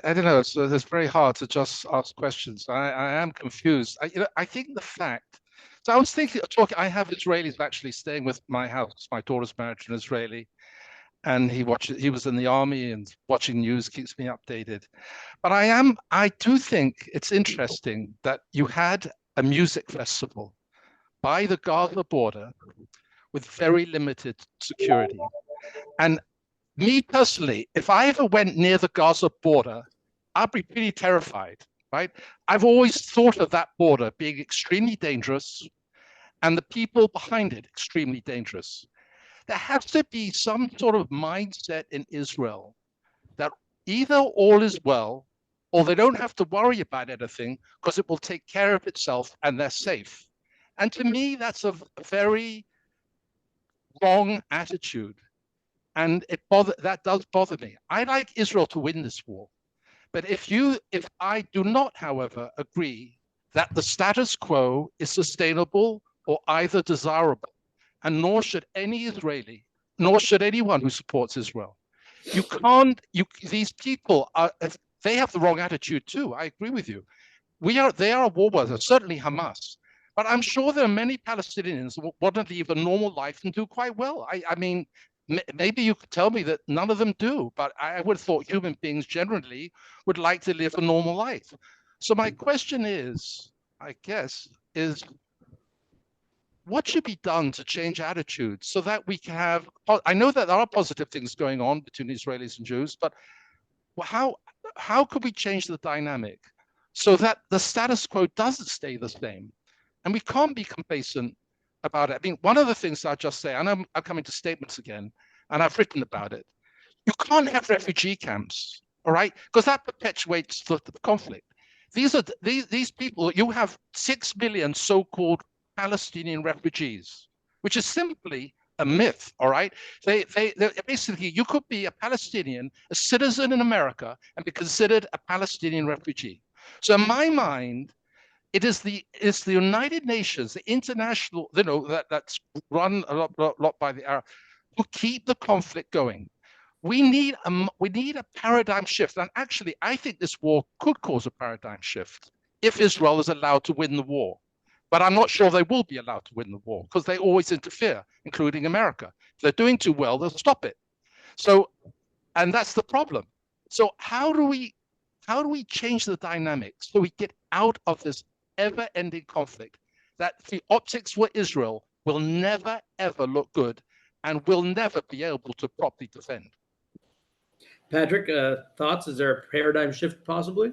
don't know. It's very hard to just ask questions. I am confused. I think the fact. So I was thinking, I have Israelis actually staying with my house. My daughter's married to an Israeli, and he was in the army, and watching news keeps me updated. But I do think it's interesting that you had a music festival by the Gaza border with very limited security. And me personally, if I ever went near the Gaza border, I'd be pretty terrified, right? I've always thought of that border being extremely dangerous, and the people behind it extremely dangerous. There has to be some sort of mindset in Israel that either all is well, or they don't have to worry about anything because it will take care of itself and they're safe. And to me, that's a very wrong attitude. And that does bother me. I like Israel to win this war. But if I do not, however, agree that the status quo is sustainable or either desirable, and nor should any Israeli, nor should anyone who supports Israel. These people they have the wrong attitude too. I agree with you. They are war warriors, certainly Hamas. But I'm sure there are many Palestinians who want to live a normal life and do quite well. I mean, maybe you could tell me that none of them do, but I would have thought human beings generally would like to live a normal life. So my question is, I guess, what should be done to change attitudes so that we can have, I know that there are positive things going on between Israelis and Jews, but how could we change the dynamic so that the status quo doesn't stay the same? And we can't be complacent about it. I mean, one of the things I'll just say, and I'm coming to statements again, and I've written about it. You can't have refugee camps, all right? Because that perpetuates the conflict. These people, you have 6 million so-called Palestinian refugees, which is simply a myth, all right? They basically, you could be a Palestinian, a citizen in America, and be considered a Palestinian refugee. So in my mind, it's the United Nations, the international, that's run a lot by the Arab, who keep the conflict going. We need a paradigm shift. And actually, I think this war could cause a paradigm shift if Israel is allowed to win the war. But I'm not sure they will be allowed to win the war because they always interfere, including America. If they're doing too well, they'll stop it. So, and that's the problem. So how do we change the dynamics so we get out of this ever-ending conflict that the optics for Israel will never, ever look good and will never be able to properly defend? Patrick, thoughts? Is there a paradigm shift possibly?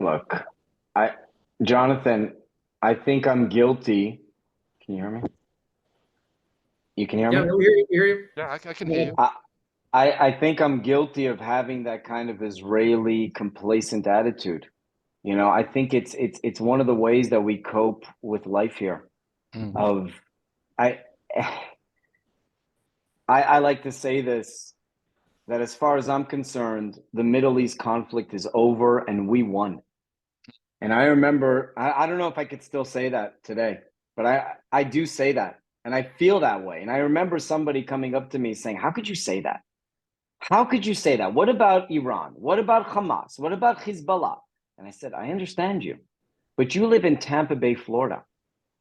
Look, Jonathan, I think I'm guilty. Can you hear me? You can hear me? Yeah, we hear you. Yeah, I can hear you. I think I'm guilty of having that kind of Israeli complacent attitude. You know, I think it's one of the ways that we cope with life here. Mm. I like to say this, that as far as I'm concerned, the Middle East conflict is over and we won. And I remember, I don't know if I could still say that today, but I do say that. And I feel that way. And I remember somebody coming up to me saying, how could you say that? How could you say that? What about Iran? What about Hamas? What about Hezbollah? And I said, I understand you, but you live in Tampa Bay, Florida.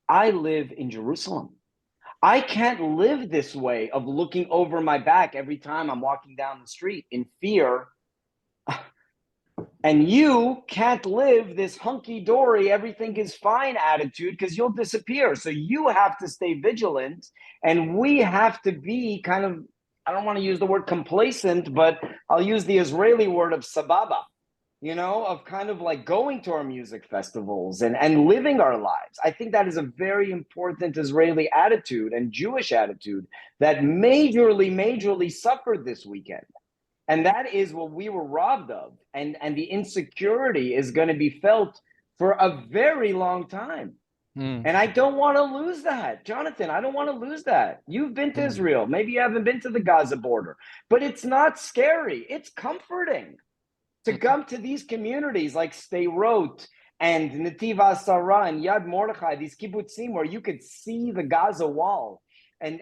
I live in Jerusalem. I can't live this way of looking over my back every time I'm walking down the street in fear. And you can't live this hunky-dory, everything is fine attitude because you'll disappear. So you have to stay vigilant, and we have to be kind of, I don't want to use the word complacent, but I'll use the Israeli word of sababa, you know, of kind of like going to our music festivals and living our lives. I think that is a very important Israeli attitude and Jewish attitude that majorly suffered this weekend. And that is what we were robbed of. And the insecurity is going to be felt for a very long time. And I don't want to lose that. Jonathan, I don't want to lose that. You've been to Israel. Maybe you haven't been to the Gaza border. But it's not scary. It's comforting to come to these communities like Sderot and Netiv HaSara and Yad Mordechai, these kibbutzim where you could see the Gaza wall. And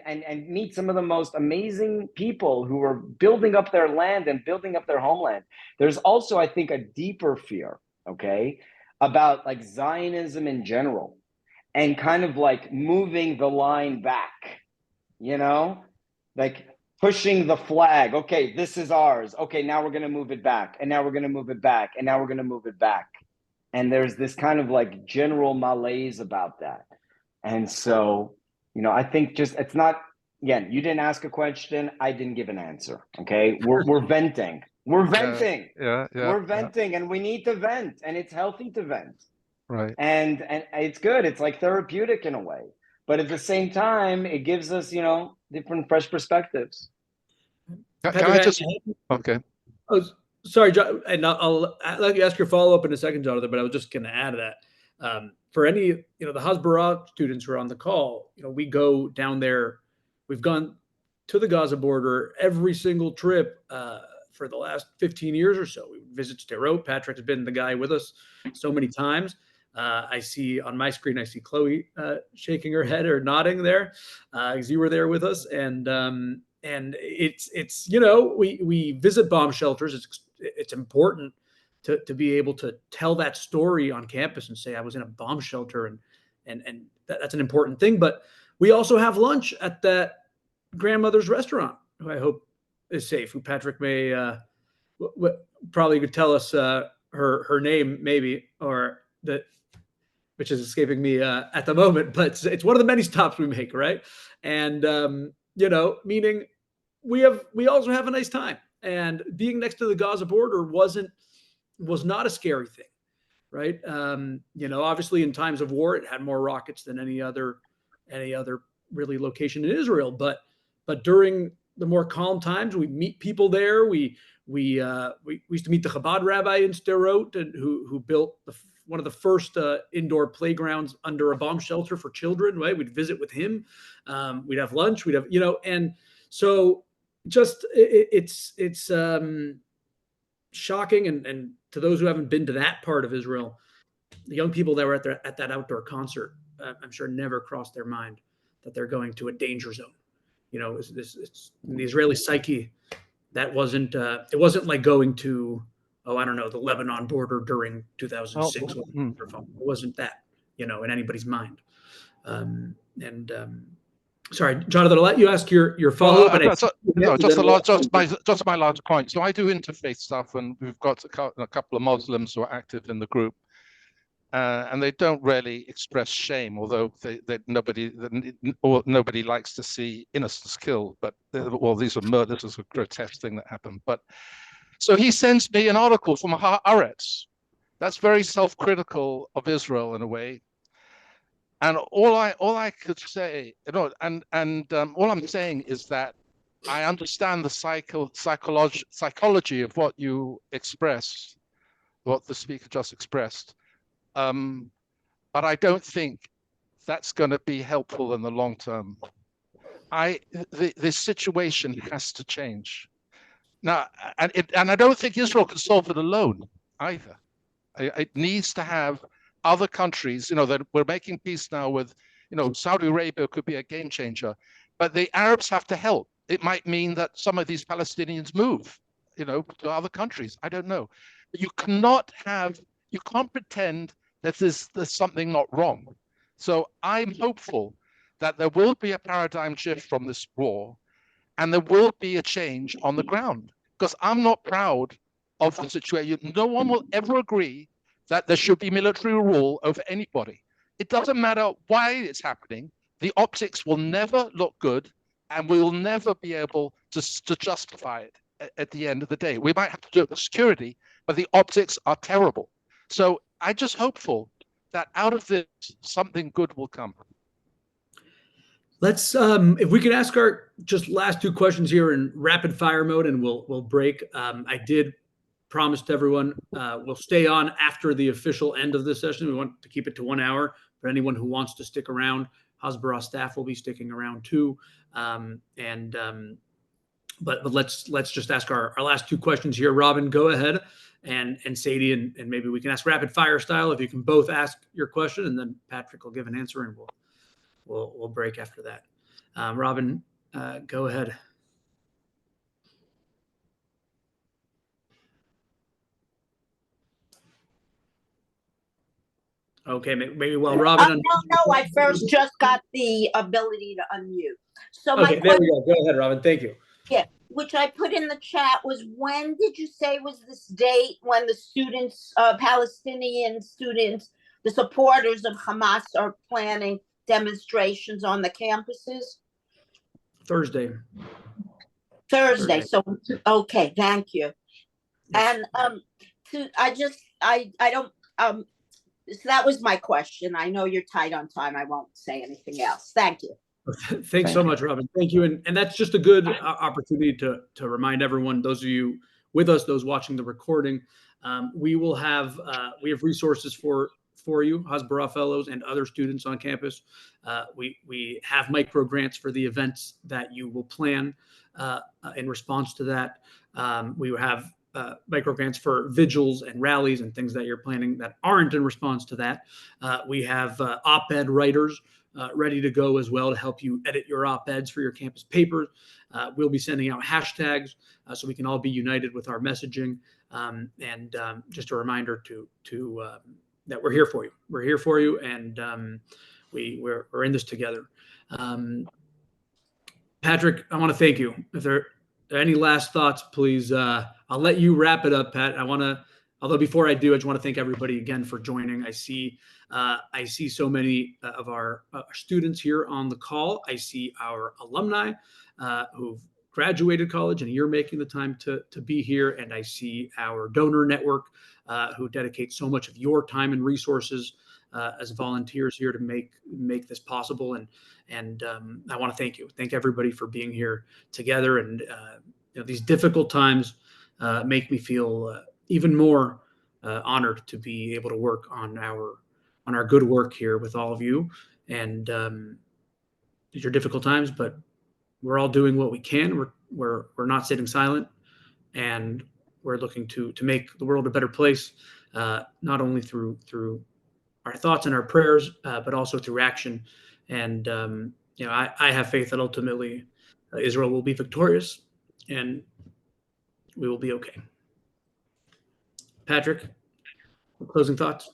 meet some of the most amazing people who are building up their land and building up their homeland. There's also, I think, a deeper fear, okay, about like Zionism in general and kind of like moving the line back, you know, like pushing the flag. Okay, this is ours. Okay, now we're going to move it back. And now we're going to move it back. And now we're going to move it back. And there's this kind of like general malaise about that. And so, you know, I think just it's not, again, you didn't ask a question. I didn't give an answer. Okay. We're venting. We're venting. We're venting and we need to vent, and it's healthy to vent. Right. And it's good. It's like therapeutic in a way. But at the same time, it gives us, you know, different fresh perspectives. Can I just okay. Oh, sorry, John, and I'll let you ask your follow-up in a second, Jonathan, but I was just going to add to that. For any, you know, the HBAR students who are on the call, you know, we go down there. We've gone to the Gaza border every single trip for the last 15 years or so. We visit Sderot. Patrick's been the guy with us so many times. I see on my screen, I see Chloe shaking her head or nodding there because you were there with us. And it's you know, we visit bomb shelters. It's important to be able to tell that story on campus and say I was in a bomb shelter, and that's an important thing. But we also have lunch at that grandmother's restaurant, who I hope is safe, who Patrick may probably could tell us her name maybe, or that, which is escaping me at the moment, but it's one of the many stops we make, right? And you know, meaning we also have a nice time, and being next to the Gaza border was not a scary thing, right? You know, obviously in times of war, it had more rockets than any other really location in Israel. But during the more calm times, we meet people there. We used to meet the Chabad rabbi in Sderot, and who built one of the first indoor playgrounds under a bomb shelter for children. Right? We'd visit with him. We'd have lunch. We'd have, you know, and so just it's shocking, and to those who haven't been to that part of Israel, the young people that were at that outdoor concert, I'm sure never crossed their mind that they're going to a danger zone. You know, it's the Israeli psyche. That wasn't it wasn't like going to I don't know, the Lebanon border during 2006. Oh, It wasn't that, in anybody's mind. Sorry, Jonathan, I'll let you ask your follow up. Just my last point. So I do interfaith stuff, and we've got a couple of Muslims who are active in the group, and they don't really express shame, although nobody likes to see innocents killed. But these are murders. This is a grotesque thing that happened. But so he sends me an article from Haaretz. That's very self-critical of Israel in a way. And all I could say, all I'm saying is that I understand the psychology of what you expressed, what the speaker just expressed, but I don't think that's going to be helpful in the long term. The situation has to change now, and I don't think Israel can solve it alone either. It needs to have other countries, that we're making peace now with, Saudi Arabia could be a game changer, but the Arabs have to help. It might mean that some of these Palestinians move, to other countries. I don't know. But you can't pretend that there's something not wrong. So I'm hopeful that there will be a paradigm shift from this war, and there will be a change on the ground, because I'm not proud of the situation. No one will ever agree that there should be military rule over anybody. It doesn't matter why it's happening. The optics will never look good, and we will never be able to justify it at the end of the day. We might have to do it with security, but the optics are terrible. So I'm just hopeful that out of this, something good will come. Let's, if we could ask our just last two questions here in rapid fire mode, and we'll break. I did promised everyone we'll stay on after the official end of this session. We want to keep it to 1 hour. For anyone who wants to stick around, HBAR staff will be sticking around too. But let's just ask our last two questions here. Robin, go ahead, and Sadie, and maybe we can ask rapid fire style if you can both ask your question, and then Patrick will give an answer, and we'll break after that. Robin, go ahead. Okay, maybe while Robin. No, I first just got the ability to unmute. So okay, there we go. Go ahead, Robin. Thank you. Yeah, which I put in the chat was, when did you say was this date when the students, Palestinian students, the supporters of Hamas are planning demonstrations on the campuses? Thursday. So, okay, thank you. And so that was my question. I know you're tight on time. I won't say anything else. Thank you. Thanks so much, Robin. Thank you. And that's just a good opportunity to remind everyone, those of you with us, those watching the recording, we have resources for you, HBAR Fellows and other students on campus. We have micro grants for the events that you will plan in response to that. We have micro grants for vigils and rallies and things that you're planning that aren't in response to that. We have op-ed writers ready to go as well to help you edit your op-eds for your campus papers. We'll be sending out hashtags so we can all be united with our messaging. And just a reminder that we're here for you. We're here for you, and we're in this together. Patrick, I want to thank you. If there are any last thoughts, please, I'll let you wrap it up, Pat. Although before I do, I just want to thank everybody again for joining. I see so many of our students here on the call. I see our alumni who've graduated college, and you're making the time to be here. And I see our donor network who dedicate so much of your time and resources as volunteers here to make this possible. And I want to thank you. Thank everybody for being here together. And these difficult times make me feel even more honored to be able to work on our good work here with all of you. And these are difficult times, but we're all doing what we can. We're not sitting silent, and we're looking to make the world a better place, not only through our thoughts and our prayers, but also through action. And I have faith that ultimately Israel will be victorious, and we will be okay. Patrick, closing thoughts?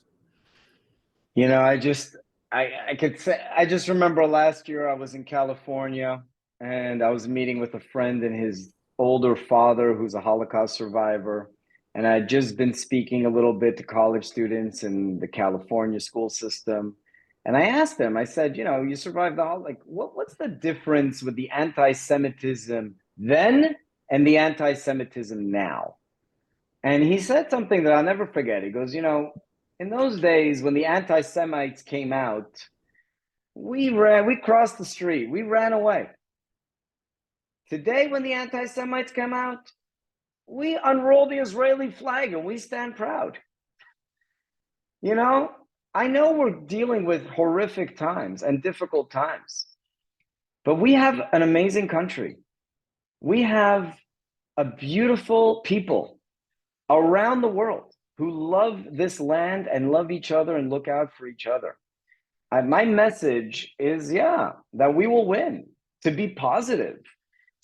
You know, I could say, I just remember last year I was in California and I was meeting with a friend and his older father who's a Holocaust survivor. And I had just been speaking a little bit to college students in the California school system. And I asked them, I said, you know, you survived the like what's the difference with the anti-Semitism then and the anti-Semitism now? And he said something that I'll never forget. He goes, you know, in those days when the anti-Semites came out, we crossed the street, we ran away. Today, when the anti-Semites come out, we unroll the Israeli flag and we stand proud. You know, I know we're dealing with horrific times and difficult times, but we have an amazing country. We have a beautiful people around the world who love this land and love each other and look out for each other. My message is, yeah, that we will win, to be positive,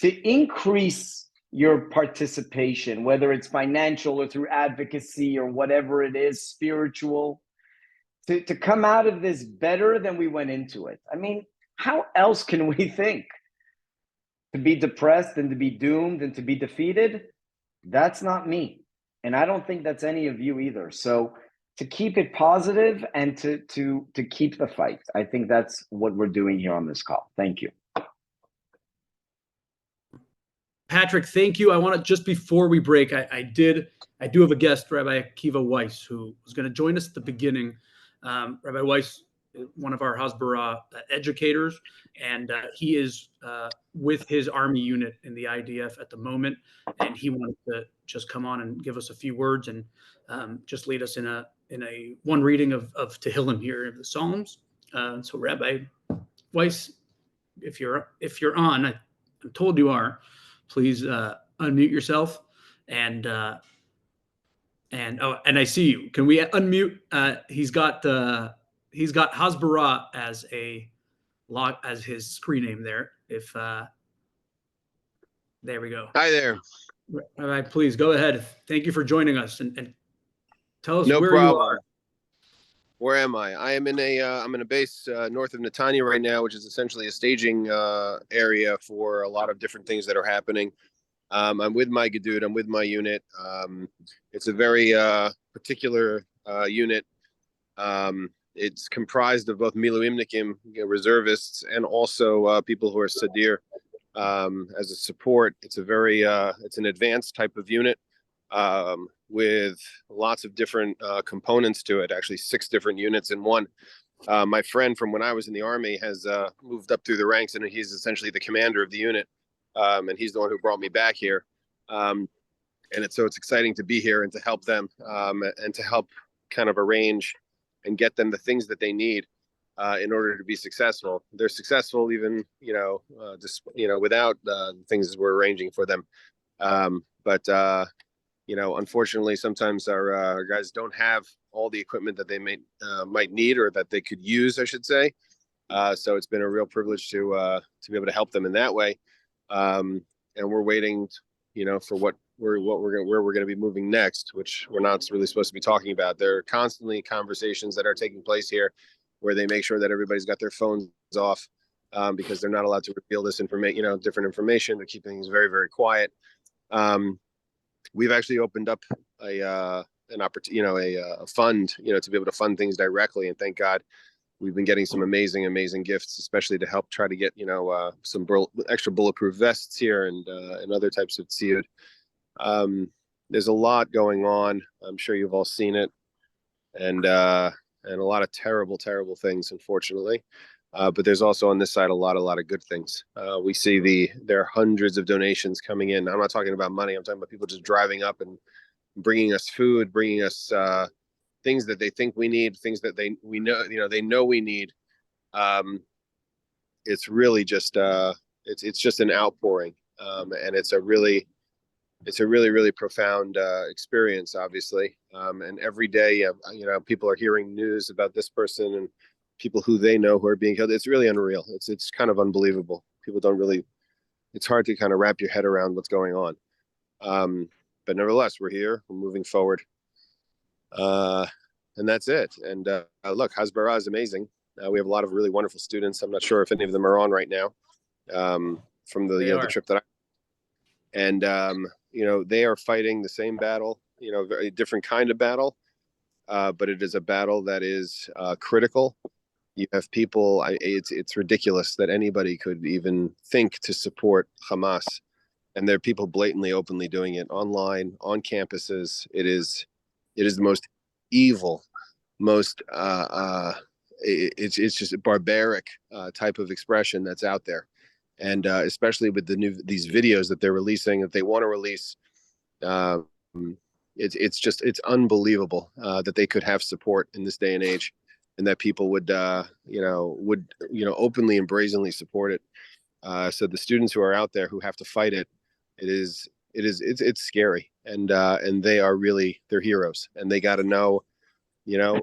to increase your participation, whether it's financial or through advocacy or whatever it is, spiritual, to come out of this better than we went into it. I mean, how else can we think? To be depressed and to be doomed and to be defeated? That's not me. And I don't think that's any of you either. So to keep it positive and to keep the fight. I think that's what we're doing here on this call. Thank you. Patrick, thank you. I want to, just before we break, I do have a guest, Rabbi Akiva Weiss, who was going to join us at the beginning. Rabbi Weiss, one of our Hasbara educators, and he is with his Army unit in the IDF at the moment, and he wanted to just come on and give us a few words and just lead us in a one reading of Tehillim here in the Psalms. So Rabbi Weiss, if you're on, I'm told you are, please unmute yourself and I see you. Can we unmute? He's got Hasbara as his screen name there. If there we go. Hi there. All right, please go ahead. Thank you for joining us and tell us No where problem. you are. Where am I? I am in I'm in a base north of Netanya right now, which is essentially a staging area for a lot of different things that are happening. I'm with my Gedud. I'm with my unit. It's a very particular unit. It's comprised of both Miluimnikim, reservists, and also people who are Sadir as a support. It's a very it's an advanced type of unit with lots of different components to it. Actually, 6 different units in one. My friend from when I was in the Army has moved up through the ranks, and he's essentially the commander of the unit. And he's the one who brought me back here. And it's exciting to be here and to help them and to help kind of arrange and get them the things that they need in order to be successful. They're successful even, without the things we're arranging for them. But unfortunately, sometimes our guys don't have all the equipment that they might need or that they could use, I should say. So it's been a real privilege to be able to help them in that way. And we're waiting, for where we're going to be moving next, which we're not really supposed to be talking about. There are constantly conversations that are taking place here where they make sure that everybody's got their phones off because they're not allowed to reveal this information, different information. They're keeping things very, very quiet. We've actually opened up an opportunity, a fund, to be able to fund things directly. And thank God we've been getting some amazing gifts, especially to help try to get, some extra bulletproof vests here and other types of tziyud. There's a lot going on. I'm sure you've all seen it, and a lot of terrible things, unfortunately. But there's also on this side a lot of good things. We see there are hundreds of donations coming in. I'm not talking about money. I'm talking about people just driving up and bringing us food, bringing us things that they think we need, things that they know we need. It's really just it's just an outpouring, and it's a really profound experience, obviously. And every day, people are hearing news about this person and people who they know who are being killed. It's really unreal. It's kind of unbelievable. People don't really. It's hard to kind of wrap your head around what's going on. But nevertheless, we're here. We're moving forward. And that's it. And look, HBAR is amazing. We have a lot of really wonderful students. I'm not sure if any of them are on right now from the the trip that and they are fighting the same battle, very different kind of battle, but it is a battle that is critical. You have people. It's ridiculous that anybody could even think to support Hamas, and there are people blatantly, openly doing it online, on campuses. It is the most evil, most it's just a barbaric type of expression that's out there, and especially with these videos that they're releasing, that they want to release. It's unbelievable that they could have support in this day and age, and that people would openly and brazenly support it. So the students who are out there who have to fight it, it's scary, and they are really, they're heroes, and they got to know,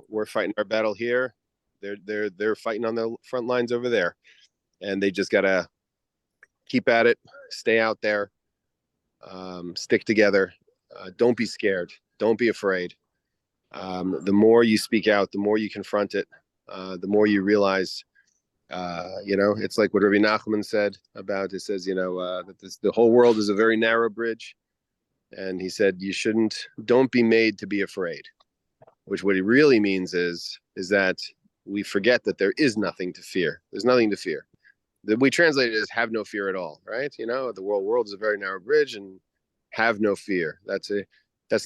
we're fighting our battle here. They're fighting on the front lines over there, and they just got to keep at it, stay out there, stick together. Don't be scared. Don't be afraid. The more you speak out, the more you confront it, the more you realize, it's like what Rabbi Nachman said about, it says, that the whole world is a very narrow bridge. And he said, don't be made to be afraid, which what he really means is that we forget that there is nothing to fear. There's nothing to fear. That we translate it as have no fear at all, right? The world is a very narrow bridge, and have no fear. That's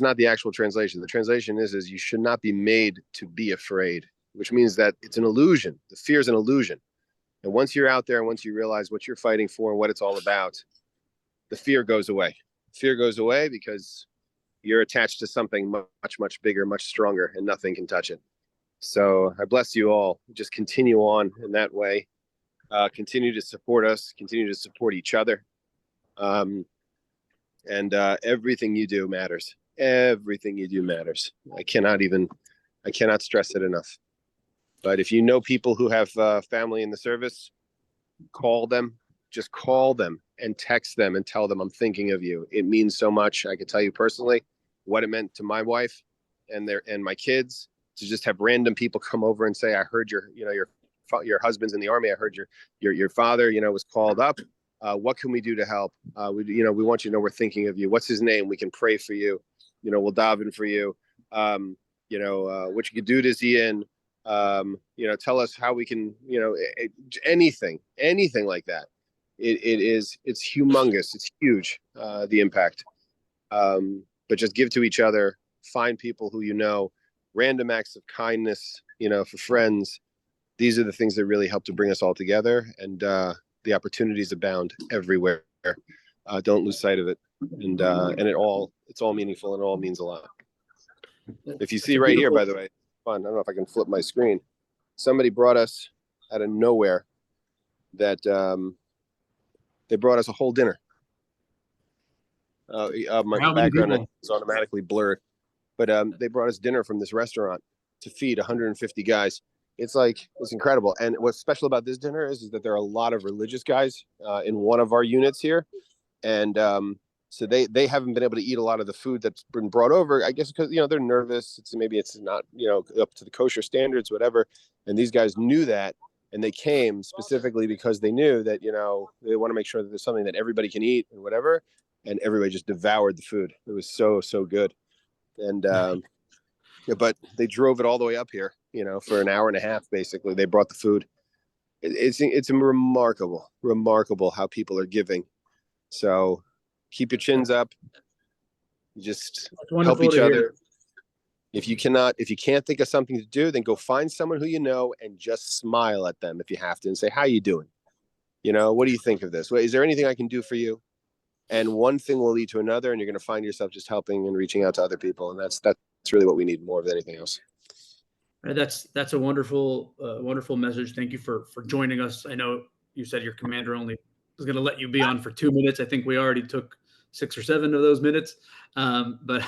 not the actual translation. The translation is you should not be made to be afraid, which means that it's an illusion. The fear is an illusion. And once you're out there, and once you realize what you're fighting for and what it's all about, the fear goes away. Fear goes away because you're attached to something much, much bigger, much stronger, and nothing can touch it. So I bless you all. Just continue on in that way. Continue to support us. Continue to support each other. And everything you do matters. Everything you do matters. I cannot stress it enough. But if you know people who have family in the service, call them. Just call them and text them and tell them I'm thinking of you. It means so much. I can tell you personally what it meant to my wife and my kids to just have random people come over and say, I heard your husband's in the army. I heard your father, was called up. What can we do to help? We want you to know we're thinking of you. What's his name? We can pray for you. We'll daven for you. Which gedud is he in? Tell us how we can, anything like that. It's humongous. It's huge, the impact. But just give to each other, find people who random acts of kindness, for friends. These are the things that really help to bring us all together, and the opportunities abound everywhere. Don't lose sight of it, and it's all meaningful, and it all means a lot. If you see right here, by the way, fun. I don't know if I can flip my screen. Somebody brought us out of nowhere that they brought us a whole dinner. My background is automatically blurred, but they brought us dinner from this restaurant to feed 150 guys. It's incredible. And what's special about this dinner is that there are a lot of religious guys in one of our units here. And so they haven't been able to eat a lot of the food that's been brought over, I guess, because, they're nervous. Maybe it's not, up to the kosher standards, whatever. And these guys knew that. And they came specifically because they knew that, they want to make sure that there's something that everybody can eat and whatever. And everybody just devoured the food. It was so, so good. And, but they drove it all the way up here, for an hour and a half, basically. They brought the food. It's remarkable how people are giving. So keep your chins up. Just help each other. If you can't think of something to do, then go find someone who and just smile at them if you have to and say, how you doing? What do you think of this? Is there anything I can do for you? And one thing will lead to another, and you're going to find yourself just helping and reaching out to other people. And that's really what we need more than anything else. That's a wonderful message. Thank you for joining us. I know you said your commander only was going to let you be on for 2 minutes. I think we already took 6 or 7 of those minutes. But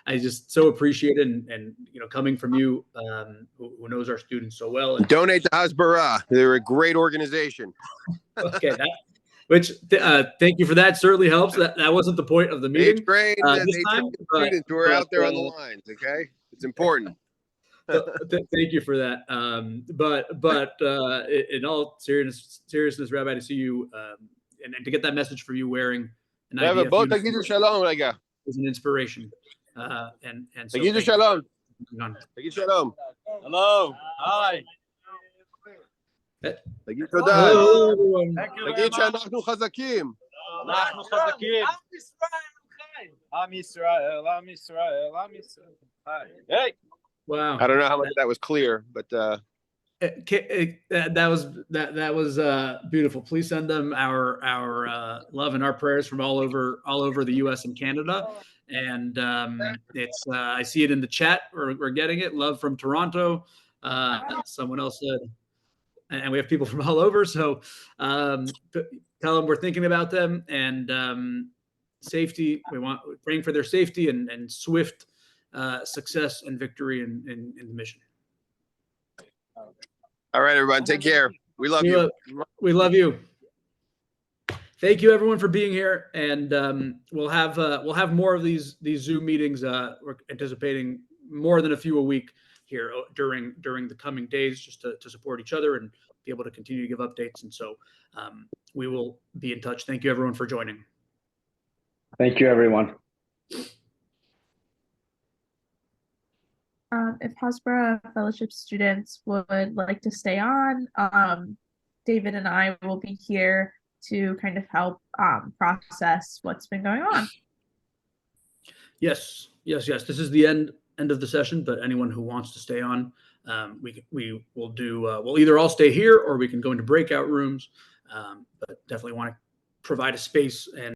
I just so appreciate it, and coming from you, who knows our students so well. And donate to HBAR. They're a great organization. Okay, thank you for that. Certainly helps. That wasn't the point of the meeting. They train students who are out there on the lines. Okay, It's important. Thank you for that. In all seriousness, Rabbi, to see you and to get that message for you wearing an IDF בוא uniform תגידו שלום רגע. is an inspiration. And so תגידו thank you. שלום. תגיד שלום. Hello. Hi. תגיד תודה. Hello, everyone. Thank you very תגיד much. שאנחנו חזקים. אנחנו חזקים. עם ישראל, עם ישראל, עם ישראל. Hi. Hey. Wow. I don't know how much that was clear, but That was beautiful. Please send them our love and our prayers from all over the U.S. and Canada. And it's I see it in the chat. We're getting it. Love from Toronto. Someone else said, and we have people from all over. So tell them we're thinking about them and safety. We're praying for their safety and swift success and victory in the mission. all right, everyone, take care. We love you. We love you. Thank you, everyone, for being here, and we'll have more of these Zoom meetings. We're anticipating more than a few a week here during the coming days, just to support each other and be able to continue to give updates. And so we will be in touch. Thank you, everyone, for joining. Thank you, everyone. If HBAR Fellowship students would like to stay on, David and I will be here to kind of help process what's been going on. Yes. This is the end of the session, but anyone who wants to stay on, we will do. We'll either all stay here or we can go into breakout rooms. But definitely want to provide a space and